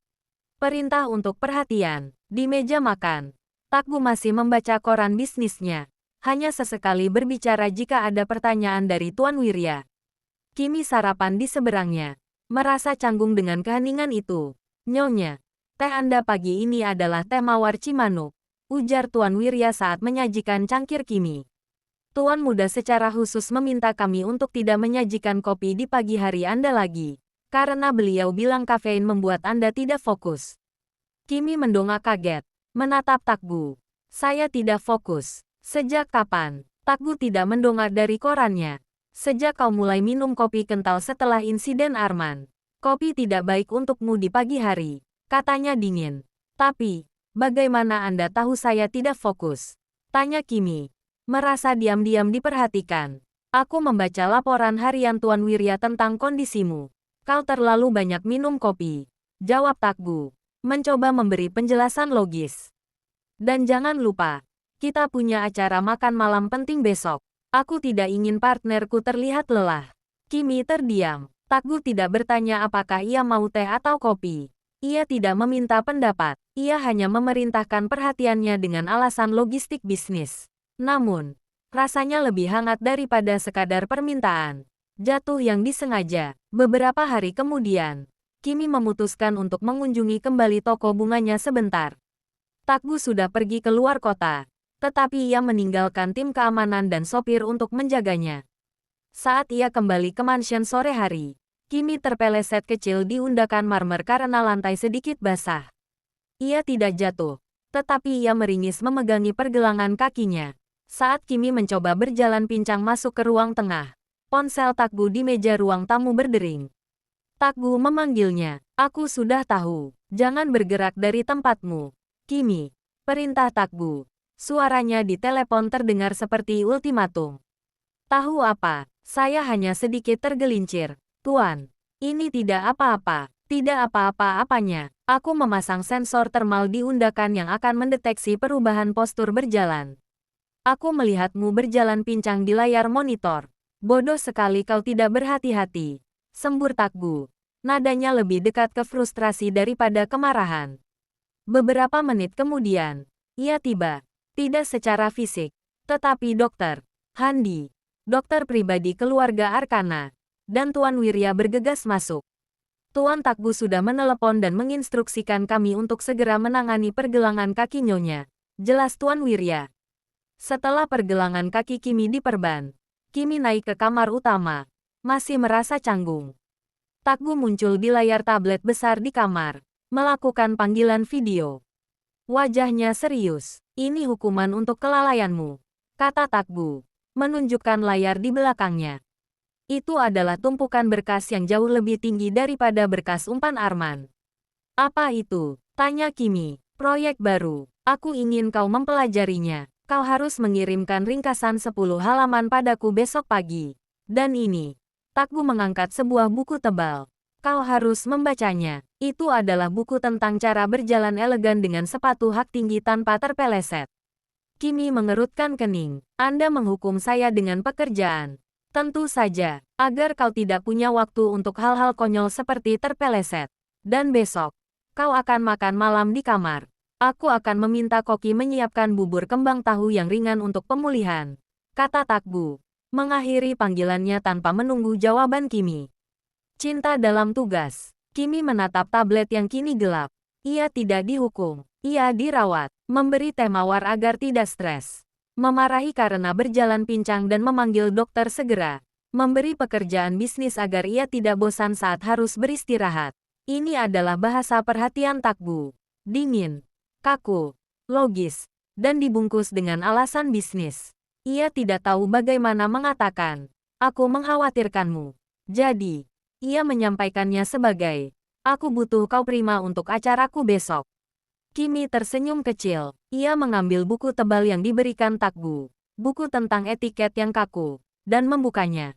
Perintah untuk perhatian, di meja makan. Takgu masih membaca koran bisnisnya, hanya sesekali berbicara jika ada pertanyaan dari Tuan Wirya. Kimi sarapan di seberangnya. Merasa canggung dengan keheningan itu. Nyonya, teh Anda pagi ini adalah teh mawar Cimanuk, ujar Tuan Wirya saat menyajikan cangkir Kimi. Tuan muda secara khusus meminta kami untuk tidak menyajikan kopi di pagi hari Anda lagi, karena beliau bilang kafein membuat Anda tidak fokus. Kimi mendongak kaget, menatap Takgu. Saya tidak fokus. Sejak kapan? Takgu tidak mendongak dari korannya. Sejak kau mulai minum kopi kental setelah insiden Arman. Kopi tidak baik untukmu di pagi hari, katanya dingin. Tapi, bagaimana Anda tahu saya tidak fokus? Tanya Kimi. Merasa diam-diam diperhatikan. Aku membaca laporan harian Tuan Wirya tentang kondisimu. Kau terlalu banyak minum kopi. Jawab Takgu. Mencoba memberi penjelasan logis. Dan jangan lupa, kita punya acara makan malam penting besok. Aku tidak ingin partnerku terlihat lelah. Kimi terdiam. Takgu tidak bertanya apakah ia mau teh atau kopi. Ia tidak meminta pendapat. Ia hanya memerintahkan perhatiannya dengan alasan logistik bisnis. Namun, rasanya lebih hangat daripada sekadar permintaan. Jatuh yang disengaja. Beberapa hari kemudian, Kimi memutuskan untuk mengunjungi kembali toko bunganya sebentar. Takgu sudah pergi ke luar kota. Tetapi ia meninggalkan tim keamanan dan sopir untuk menjaganya. Saat ia kembali ke mansion sore hari, Kimi terpeleset kecil di undakan marmer karena lantai sedikit basah. Ia tidak jatuh, tetapi ia meringis memegangi pergelangan kakinya. Saat Kimi mencoba berjalan pincang masuk ke ruang tengah, ponsel Takgu di meja ruang tamu berdering. Takgu memanggilnya. Aku sudah tahu. Jangan bergerak dari tempatmu, Kimi. Perintah Takgu. Suaranya di telepon terdengar seperti ultimatum. Tahu apa? Saya hanya sedikit tergelincir. Tuan, ini tidak apa-apa. Tidak apa-apa-apanya. Aku memasang sensor termal di undakan yang akan mendeteksi perubahan postur berjalan. Aku melihatmu berjalan pincang di layar monitor. Bodoh sekali kau tidak berhati-hati. Sembur Takgu. Nadanya lebih dekat ke frustrasi daripada kemarahan. Beberapa menit kemudian, ia tiba. Tidak secara fisik, tetapi dokter Handi, dokter pribadi keluarga Arkana, dan Tuan Wirya bergegas masuk. Tuan Takgu sudah menelepon dan menginstruksikan kami untuk segera menangani pergelangan kaki nyonya. Jelas Tuan Wirya. Setelah pergelangan kaki Kimi diperban, Kimi naik ke kamar utama, masih merasa canggung. Takgu muncul di layar tablet besar di kamar, melakukan panggilan video. Wajahnya serius. Ini hukuman untuk kelalaianmu, kata Takgu, menunjukkan layar di belakangnya. Itu adalah tumpukan berkas yang jauh lebih tinggi daripada berkas umpan Arman. Apa itu? Tanya Kimi. Proyek baru. Aku ingin kau mempelajarinya. Kau harus mengirimkan ringkasan 10 halaman padaku besok pagi. Dan ini. Takgu mengangkat sebuah buku tebal. Kau harus membacanya. Itu adalah buku tentang cara berjalan elegan dengan sepatu hak tinggi tanpa terpeleset. Kimi mengerutkan kening. Anda menghukum saya dengan pekerjaan. Tentu saja, agar kau tidak punya waktu untuk hal-hal konyol seperti terpeleset. Dan besok, kau akan makan malam di kamar. Aku akan meminta Koki menyiapkan bubur kembang tahu yang ringan untuk pemulihan, kata Takgu, mengakhiri panggilannya tanpa menunggu jawaban Kimi. Cinta dalam tugas. Kimi menatap tablet yang kini gelap. Ia tidak dihukum. Ia dirawat. Memberi teh mawar agar tidak stres. Memarahi karena berjalan pincang dan memanggil dokter segera. Memberi pekerjaan bisnis agar ia tidak bosan saat harus beristirahat. Ini adalah bahasa perhatian Takbu. Dingin, kaku, logis, dan dibungkus dengan alasan bisnis. Ia tidak tahu bagaimana mengatakan, "Aku mengkhawatirkanmu." Jadi, ia menyampaikannya sebagai, "Aku butuh kau prima untuk acaraku besok." Kimi tersenyum kecil. Ia mengambil buku tebal yang diberikan Takbu. Buku tentang etiket yang kaku. Dan membukanya.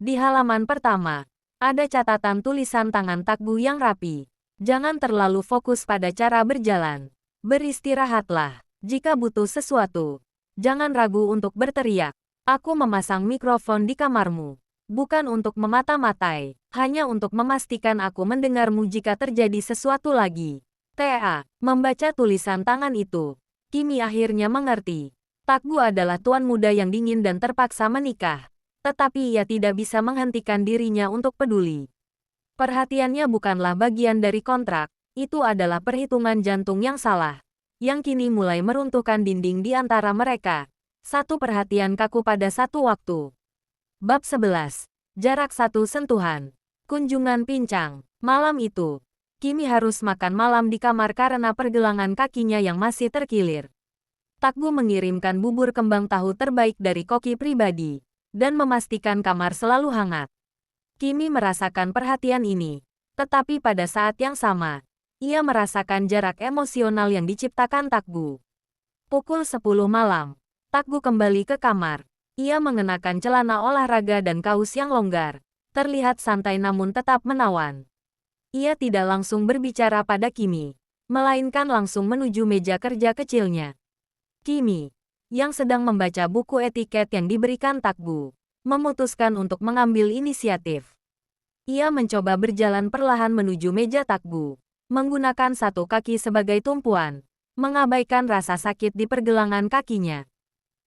Di halaman pertama, ada catatan tulisan tangan Takbu yang rapi. Jangan terlalu fokus pada cara berjalan. Beristirahatlah. Jika butuh sesuatu, jangan ragu untuk berteriak. Aku memasang mikrofon di kamarmu. Bukan untuk memata-matai, hanya untuk memastikan aku mendengarmu jika terjadi sesuatu lagi. Membaca tulisan tangan itu, Kimi akhirnya mengerti. Takbu adalah tuan muda yang dingin dan terpaksa menikah. Tetapi ia tidak bisa menghentikan dirinya untuk peduli. Perhatiannya bukanlah bagian dari kontrak, itu adalah perhitungan jantung yang salah. Yang kini mulai meruntuhkan dinding di antara mereka. Satu perhatian kaku pada satu waktu. Bab 11. Jarak satu sentuhan. Kunjungan pincang. Malam itu, Kimi harus makan malam di kamar karena pergelangan kakinya yang masih terkilir. Takbu mengirimkan bubur kembang tahu terbaik dari koki pribadi, dan memastikan kamar selalu hangat. Kimi merasakan perhatian ini, tetapi pada saat yang sama, ia merasakan jarak emosional yang diciptakan Takbu. Pukul 10 malam, Takbu kembali ke kamar. Ia mengenakan celana olahraga dan kaus yang longgar, terlihat santai namun tetap menawan. Ia tidak langsung berbicara pada Kimi, melainkan langsung menuju meja kerja kecilnya. Kimi, yang sedang membaca buku etiket yang diberikan Takbu, memutuskan untuk mengambil inisiatif. Ia mencoba berjalan perlahan menuju meja Takbu, menggunakan satu kaki sebagai tumpuan, mengabaikan rasa sakit di pergelangan kakinya.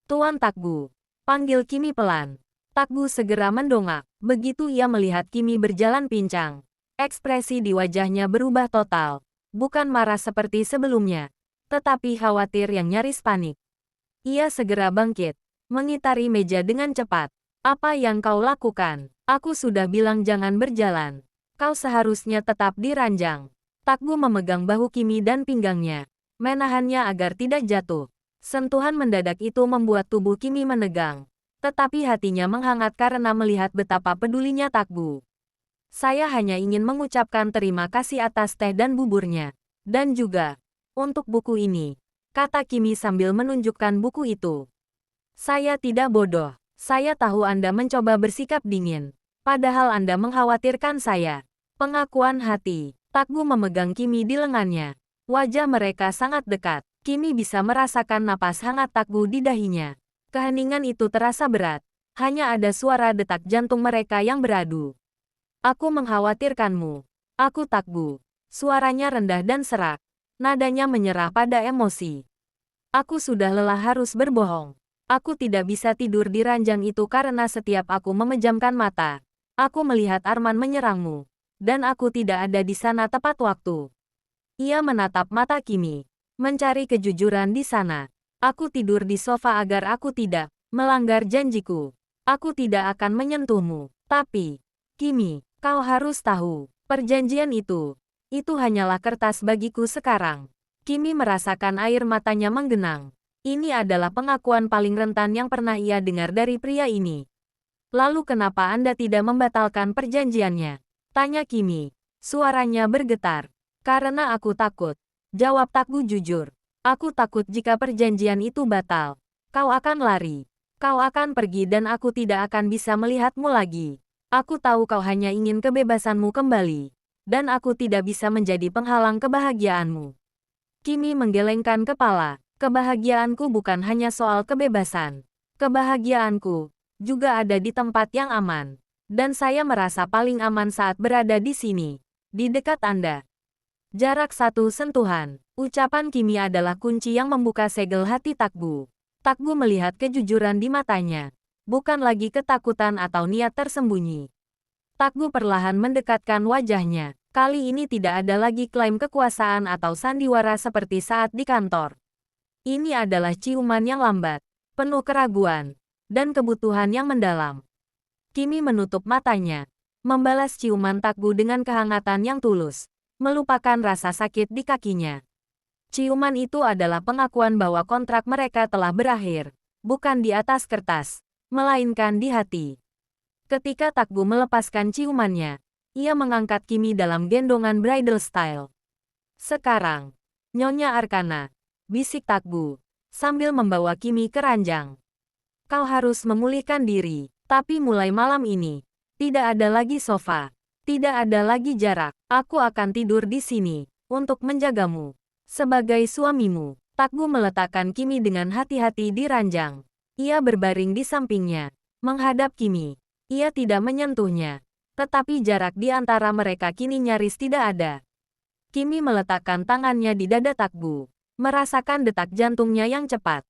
"Tuan Takbu," panggil Kimi pelan. Takbu segera mendongak, begitu ia melihat Kimi berjalan pincang. Ekspresi di wajahnya berubah total, bukan marah seperti sebelumnya, tetapi khawatir yang nyaris panik. Ia segera bangkit, mengitari meja dengan cepat. "Apa yang kau lakukan? Aku sudah bilang jangan berjalan. Kau seharusnya tetap di ranjang." Takbu memegang bahu Kimi dan pinggangnya, menahannya agar tidak jatuh. Sentuhan mendadak itu membuat tubuh Kimi menegang, tetapi hatinya menghangat karena melihat betapa pedulinya Takbu. "Saya hanya ingin mengucapkan terima kasih atas teh dan buburnya. Dan juga, untuk buku ini," kata Kimi sambil menunjukkan buku itu. "Saya tidak bodoh. Saya tahu Anda mencoba bersikap dingin. Padahal Anda mengkhawatirkan saya." Pengakuan hati. Takbu memegang Kimi di lengannya. Wajah mereka sangat dekat. Kimi bisa merasakan napas hangat Takbu di dahinya. Keheningan itu terasa berat. Hanya ada suara detak jantung mereka yang beradu. "Aku mengkhawatirkanmu. Aku Takbu." Suaranya rendah dan serak. Nadanya menyerah pada emosi. "Aku sudah lelah harus berbohong. Aku tidak bisa tidur di ranjang itu karena setiap aku memejamkan mata, aku melihat Arman menyerangmu. Dan aku tidak ada di sana tepat waktu." Ia menatap mata Kimi, mencari kejujuran di sana. "Aku tidur di sofa agar aku tidak melanggar janjiku. Aku tidak akan menyentuhmu. Tapi, Kimi, kau harus tahu, perjanjian itu hanyalah kertas bagiku sekarang." Kimi merasakan air matanya menggenang. Ini adalah pengakuan paling rentan yang pernah ia dengar dari pria ini. "Lalu kenapa Anda tidak membatalkan perjanjiannya?" tanya Kimi. Suaranya bergetar. "Karena aku takut," jawab Takbu jujur. "Aku takut jika perjanjian itu batal. Kau akan lari. Kau akan pergi dan aku tidak akan bisa melihatmu lagi. Aku tahu kau hanya ingin kebebasanmu kembali. Dan aku tidak bisa menjadi penghalang kebahagiaanmu." Kimi menggelengkan kepala. "Kebahagiaanku bukan hanya soal kebebasan. Kebahagiaanku juga ada di tempat yang aman. Dan saya merasa paling aman saat berada di sini, di dekat Anda." Jarak satu sentuhan. Ucapan Kimi adalah kunci yang membuka segel hati Takbu. Takbu melihat kejujuran di matanya, bukan lagi ketakutan atau niat tersembunyi. Takbu perlahan mendekatkan wajahnya. Kali ini tidak ada lagi klaim kekuasaan atau sandiwara seperti saat di kantor. Ini adalah ciuman yang lambat, penuh keraguan, dan kebutuhan yang mendalam. Kimi menutup matanya. membalas ciuman Takgu dengan kehangatan yang tulus, melupakan rasa sakit di kakinya. Ciuman itu adalah pengakuan bahwa kontrak mereka telah berakhir, bukan di atas kertas, melainkan di hati. Ketika Takgu melepaskan ciumannya, ia mengangkat Kimi dalam gendongan bridal style. Sekarang, Nyonya Arcana, bisik Takgu, sambil membawa Kimi ke ranjang. Kau harus memulihkan diri, tapi mulai malam ini, tidak ada lagi sofa, tidak ada lagi jarak. Aku akan tidur di sini, untuk menjagamu. Sebagai suamimu, Takgu meletakkan Kimi dengan hati-hati di ranjang. Ia berbaring di sampingnya, menghadap Kimi. Ia tidak menyentuhnya, tetapi jarak di antara mereka kini nyaris tidak ada. Kimi meletakkan tangannya di dada Takgu, merasakan detak jantungnya yang cepat.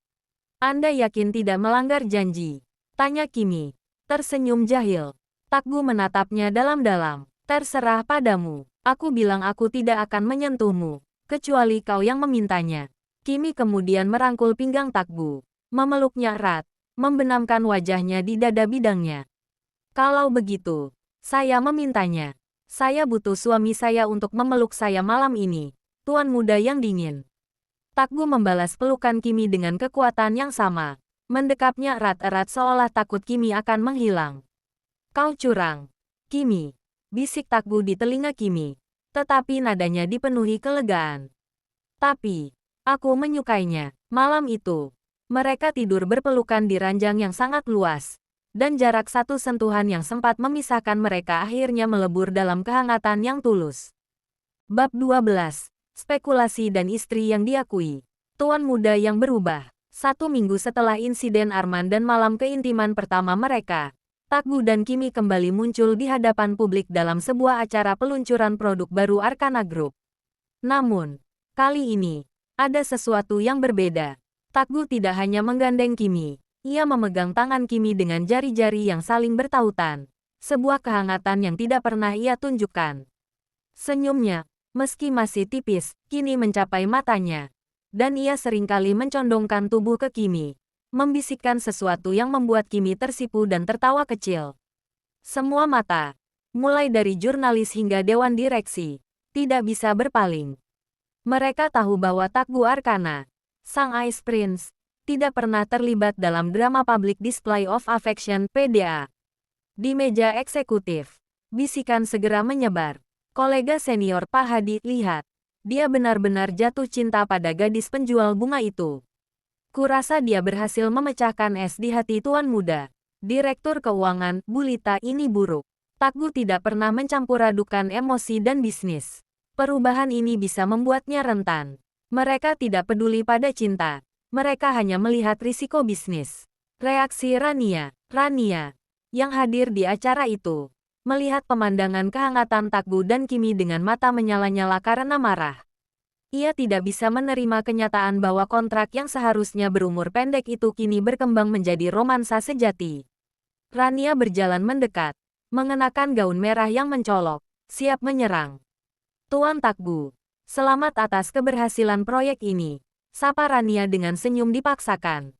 Anda yakin tidak melanggar janji? Tanya Kimi, tersenyum jahil. Takgu menatapnya dalam-dalam. Terserah padamu, aku bilang aku tidak akan menyentuhmu, kecuali kau yang memintanya. Kimi kemudian merangkul pinggang Takgu, memeluknya erat, membenamkan wajahnya di dada bidangnya. Kalau begitu, saya memintanya. Saya butuh suami saya untuk memeluk saya malam ini, tuan muda yang dingin. Takgu membalas pelukan Kimi dengan kekuatan yang sama, mendekapnya erat-erat seolah takut Kimi akan menghilang. Kau curang, Kimi, bisik Takgu di telinga Kimi, tetapi nadanya dipenuhi kelegaan. Tapi, aku menyukainya. Malam itu, mereka tidur berpelukan di ranjang yang sangat luas, dan jarak satu sentuhan yang sempat memisahkan mereka akhirnya melebur dalam kehangatan yang tulus. Bab 12. Spekulasi dan istri yang diakui. Tuan muda yang berubah. 1 minggu setelah insiden Arman dan malam keintiman pertama mereka, Takgu dan Kimi kembali muncul di hadapan publik dalam sebuah acara peluncuran produk baru Arcana Group. Namun, kali ini, ada sesuatu yang berbeda. Takgu tidak hanya menggandeng Kimi, ia memegang tangan Kimi dengan jari-jari yang saling bertautan, sebuah kehangatan yang tidak pernah ia tunjukkan. Senyumnya, meski masih tipis, kini mencapai matanya, dan ia seringkali mencondongkan tubuh ke Kimi, membisikkan sesuatu yang membuat Kimi tersipu dan tertawa kecil. Semua mata, mulai dari jurnalis hingga dewan direksi, tidak bisa berpaling. Mereka tahu bahwa Takgu Arcana, sang Ice Prince, tidak pernah terlibat dalam drama Public Display of Affection (PDA). Di meja eksekutif, bisikan segera menyebar. Kolega senior Pak Hadi, lihat, dia benar-benar jatuh cinta pada gadis penjual bunga itu. Kurasa dia berhasil memecahkan es di hati tuan muda. Direktur keuangan, Bulita ini buruk. Takgu tidak pernah mencampur adukan emosi dan bisnis. Perubahan ini bisa membuatnya rentan. Mereka tidak peduli pada cinta. Mereka hanya melihat risiko bisnis. Reaksi Rania, yang hadir di acara itu, melihat pemandangan kehangatan Takgu dan Kimi dengan mata menyala-nyala karena marah. Ia tidak bisa menerima kenyataan bahwa kontrak yang seharusnya berumur pendek itu kini berkembang menjadi romansa sejati. Rania berjalan mendekat, mengenakan gaun merah yang mencolok, siap menyerang. Tuan Takgu, selamat atas keberhasilan proyek ini, sapa Rania dengan senyum dipaksakan.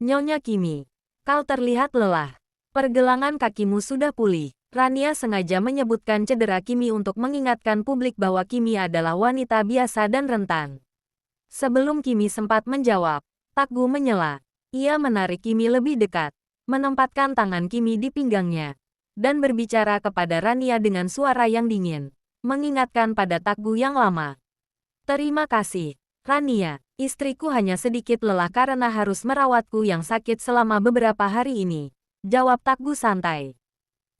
Nyonya Kimi, kau terlihat lelah. Pergelangan kakimu sudah pulih. Rania sengaja menyebutkan cedera Kimi untuk mengingatkan publik bahwa Kimi adalah wanita biasa dan rentan. Sebelum Kimi sempat menjawab, Takgu menyela. Ia menarik Kimi lebih dekat, menempatkan tangan Kimi di pinggangnya, dan berbicara kepada Rania dengan suara yang dingin, mengingatkan pada Takgu yang lama. Terima kasih, Rania. Istriku hanya sedikit lelah karena harus merawatku yang sakit selama beberapa hari ini, jawab Takgu santai.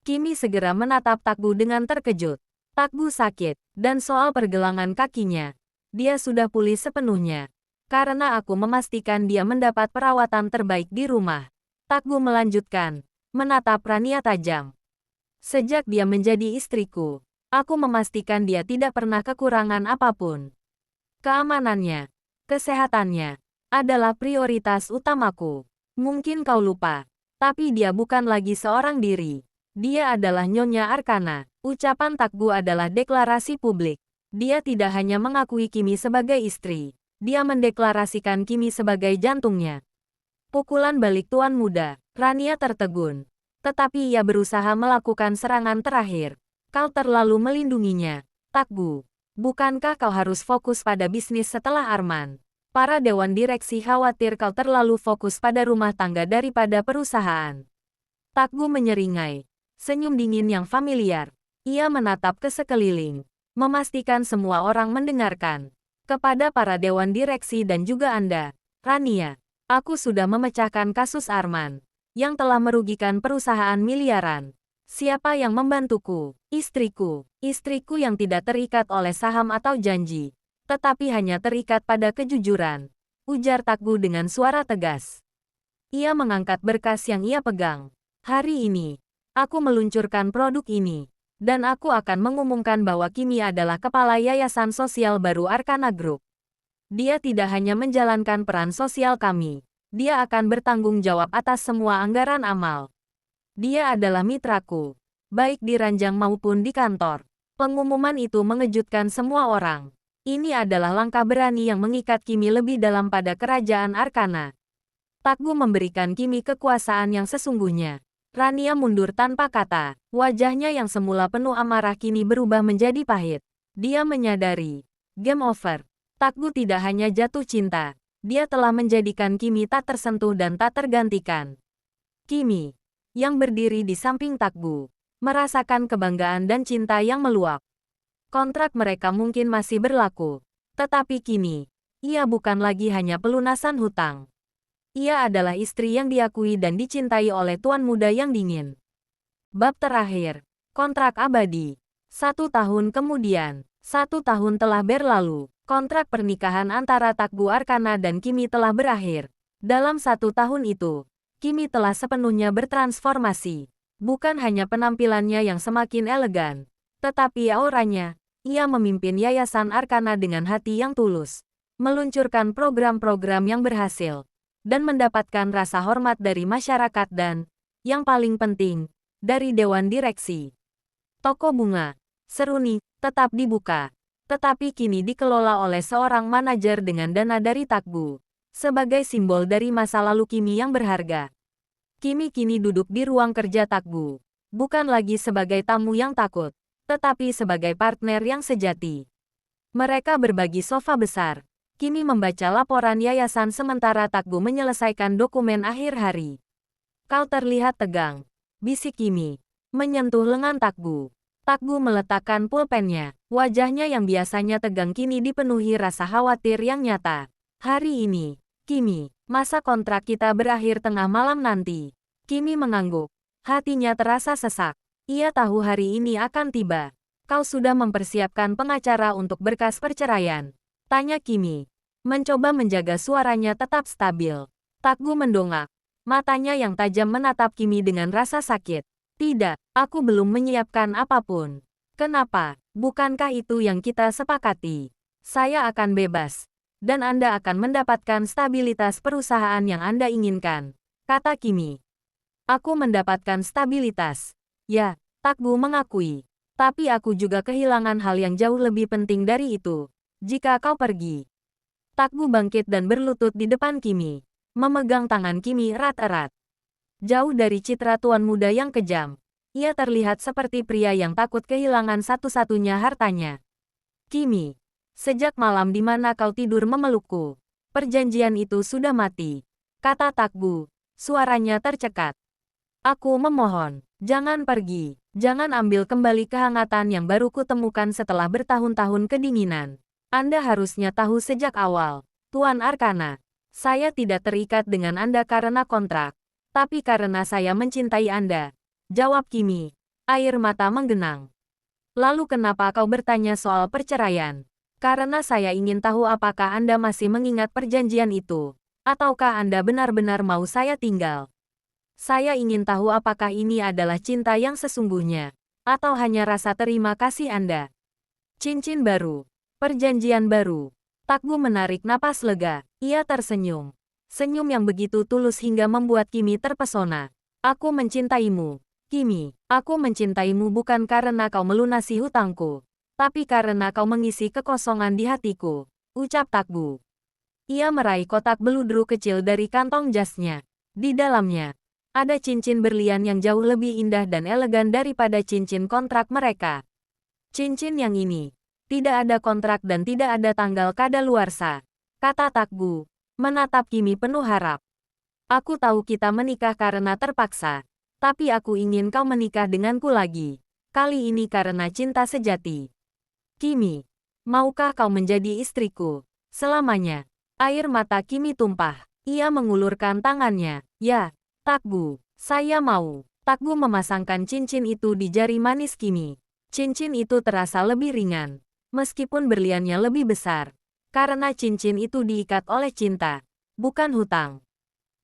Kimi segera menatap Takgu dengan terkejut. Takgu sakit, dan soal pergelangan kakinya, dia sudah pulih sepenuhnya. Karena aku memastikan dia mendapat perawatan terbaik di rumah. Takgu melanjutkan, menatap Rania tajam. Sejak dia menjadi istriku, aku memastikan dia tidak pernah kekurangan apapun. Keamanannya, kesehatannya, adalah prioritas utamaku. Mungkin kau lupa, tapi dia bukan lagi seorang diri. Dia adalah Nyonya Arcana. Ucapan Takgu adalah deklarasi publik. Dia tidak hanya mengakui Kimi sebagai istri. Dia mendeklarasikan Kimi sebagai jantungnya. Pukulan balik tuan muda. Rania tertegun. Tetapi ia berusaha melakukan serangan terakhir. Kau terlalu melindunginya, Takgu. Bukankah kau harus fokus pada bisnis setelah Arman? Para dewan direksi khawatir kau terlalu fokus pada rumah tangga daripada perusahaan. Takgu menyeringai. Senyum dingin yang familiar. Ia menatap ke sekeliling, memastikan semua orang mendengarkan. Kepada para dewan direksi dan juga Anda, Rania, aku sudah memecahkan kasus Arman, yang telah merugikan perusahaan miliaran. Siapa yang membantuku? Istriku. Istriku yang tidak terikat oleh saham atau janji, tetapi hanya terikat pada kejujuran, ujar Takgu dengan suara tegas. Ia mengangkat berkas yang ia pegang. Hari ini, aku meluncurkan produk ini, dan aku akan mengumumkan bahwa Kimi adalah kepala yayasan sosial baru Arcana Group. Dia tidak hanya menjalankan peran sosial kami, dia akan bertanggung jawab atas semua anggaran amal. Dia adalah mitraku, baik di ranjang maupun di kantor. Pengumuman itu mengejutkan semua orang. Ini adalah langkah berani yang mengikat Kimi lebih dalam pada kerajaan Arcana. Takgu memberikan Kimi kekuasaan yang sesungguhnya. Rania mundur tanpa kata. Wajahnya yang semula penuh amarah kini berubah menjadi pahit. Dia menyadari. Game over. Takgu tidak hanya jatuh cinta. Dia telah menjadikan Kimi tak tersentuh dan tak tergantikan. Kimi, yang berdiri di samping Takgu, merasakan kebanggaan dan cinta yang meluap. Kontrak mereka mungkin masih berlaku. Tetapi kini, ia bukan lagi hanya pelunasan hutang. Ia adalah istri yang diakui dan dicintai oleh tuan muda yang dingin. Bab terakhir. Kontrak abadi. 1 tahun kemudian. 1 tahun telah berlalu. Kontrak pernikahan antara Takgu Arcana dan Kimi telah berakhir. Dalam 1 tahun itu, Kimi telah sepenuhnya bertransformasi. Bukan hanya penampilannya yang semakin elegan, tetapi auranya. Ia memimpin yayasan Arcana dengan hati yang tulus, meluncurkan program-program yang berhasil, dan mendapatkan rasa hormat dari masyarakat dan, yang paling penting, dari dewan direksi. Toko bunga, Seruni, tetap dibuka, tetapi kini dikelola oleh seorang manajer dengan dana dari Takgu, sebagai simbol dari masa lalu Kimi yang berharga. Kimi kini duduk di ruang kerja Takgu, bukan lagi sebagai tamu yang takut, tetapi sebagai partner yang sejati. Mereka berbagi sofa besar. Kimi membaca laporan yayasan sementara Takgu menyelesaikan dokumen akhir hari. Kau terlihat tegang, bisik Kimi, menyentuh lengan Takgu. Takgu meletakkan pulpennya. Wajahnya yang biasanya tegang kini dipenuhi rasa khawatir yang nyata. Hari ini, Kimi, masa kontrak kita berakhir tengah malam nanti. Kimi mengangguk. Hatinya terasa sesak. Ia tahu hari ini akan tiba. Kau sudah mempersiapkan pengacara untuk berkas perceraian? Tanya Kimi, mencoba menjaga suaranya tetap stabil. Takgu mendongak. Matanya yang tajam menatap Kimi dengan rasa sakit. Tidak, aku belum menyiapkan apapun. Kenapa? Bukankah itu yang kita sepakati? Saya akan bebas. Dan Anda akan mendapatkan stabilitas perusahaan yang Anda inginkan, kata Kimi. Aku mendapatkan stabilitas. Ya, Takgu mengakui. Tapi aku juga kehilangan hal yang jauh lebih penting dari itu. Jika kau pergi. Takgu bangkit dan berlutut di depan Kimi, memegang tangan Kimi erat-erat. Jauh dari citra tuan muda yang kejam, ia terlihat seperti pria yang takut kehilangan satu-satunya hartanya. Kimi, sejak malam di mana kau tidur memelukku, perjanjian itu sudah mati, kata Takgu, suaranya tercekat. Aku memohon, jangan pergi, jangan ambil kembali kehangatan yang baru kutemukan setelah bertahun-tahun kedinginan. Anda harusnya tahu sejak awal, Tuan Arcana, saya tidak terikat dengan Anda karena kontrak, tapi karena saya mencintai Anda, jawab Kimi, air mata menggenang. Lalu kenapa kau bertanya soal perceraian? Karena saya ingin tahu apakah Anda masih mengingat perjanjian itu, ataukah Anda benar-benar mau saya tinggal. Saya ingin tahu apakah ini adalah cinta yang sesungguhnya, atau hanya rasa terima kasih Anda. Cincin baru, perjanjian baru. Takgu menarik napas lega, ia tersenyum. Senyum yang begitu tulus hingga membuat Kimi terpesona. Aku mencintaimu, Kimi. Aku mencintaimu bukan karena kau melunasi hutangku, tapi karena kau mengisi kekosongan di hatiku, ucap Takgu. Ia meraih kotak beludru kecil dari kantong jasnya. Di dalamnya, Ada cincin berlian yang jauh lebih indah dan elegan daripada cincin kontrak mereka. Cincin yang ini. Tidak ada kontrak dan tidak ada tanggal kadaluarsa, kata Tak Gu, menatap Kimi penuh harap. Aku tahu kita menikah karena terpaksa, tapi aku ingin kau menikah denganku lagi. Kali ini karena cinta sejati. Kimi, maukah kau menjadi istriku selamanya? Air mata Kimi tumpah. Ia mengulurkan tangannya. Ya, Tak Gu, saya mau. Tak Gu memasangkan cincin itu di jari manis Kimi. Cincin itu terasa lebih ringan, meskipun berliannya lebih besar, karena cincin itu diikat oleh cinta, bukan hutang.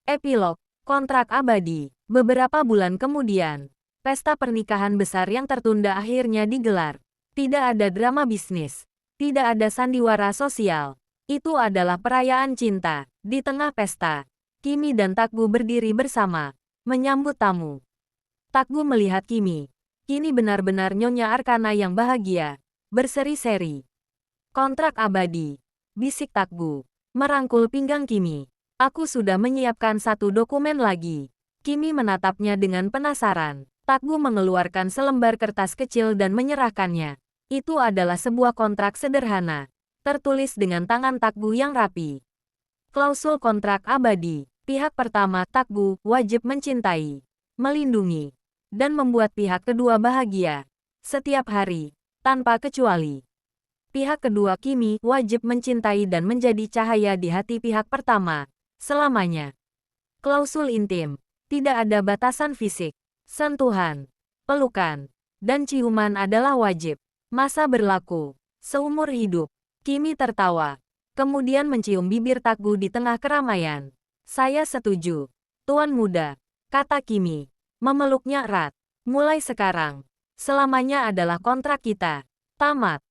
Epilog, kontrak abadi. Beberapa bulan kemudian, pesta pernikahan besar yang tertunda akhirnya digelar. Tidak ada drama bisnis, tidak ada sandiwara sosial. Itu adalah perayaan cinta. Di tengah pesta, Kimi dan Tak Gu berdiri bersama, menyambut tamu. Tak Gu melihat Kimi. Kini benar-benar Nyonya Arkana yang bahagia, berseri-seri. Kontrak abadi, bisik Tak Gu, merangkul pinggang Kimi. Aku sudah menyiapkan satu dokumen lagi. Kimi menatapnya dengan penasaran. Tak Gu mengeluarkan selembar kertas kecil dan menyerahkannya. Itu adalah sebuah kontrak sederhana, tertulis dengan tangan Tak Gu yang rapi. Klausul kontrak abadi. Pihak pertama Tak Gu wajib mencintai, melindungi, dan membuat pihak kedua bahagia setiap hari, tanpa kecuali. Pihak kedua Kimi wajib mencintai dan menjadi cahaya di hati pihak pertama selamanya. Klausul intim. Tidak ada batasan fisik, sentuhan, pelukan, dan ciuman adalah wajib. Masa berlaku seumur hidup. Kimi tertawa, kemudian mencium bibir Tak Gu di tengah keramaian. Saya setuju, Tuan Muda, kata Kimi, memeluknya erat. Mulai sekarang, selamanya adalah kontrak kita. Tamat.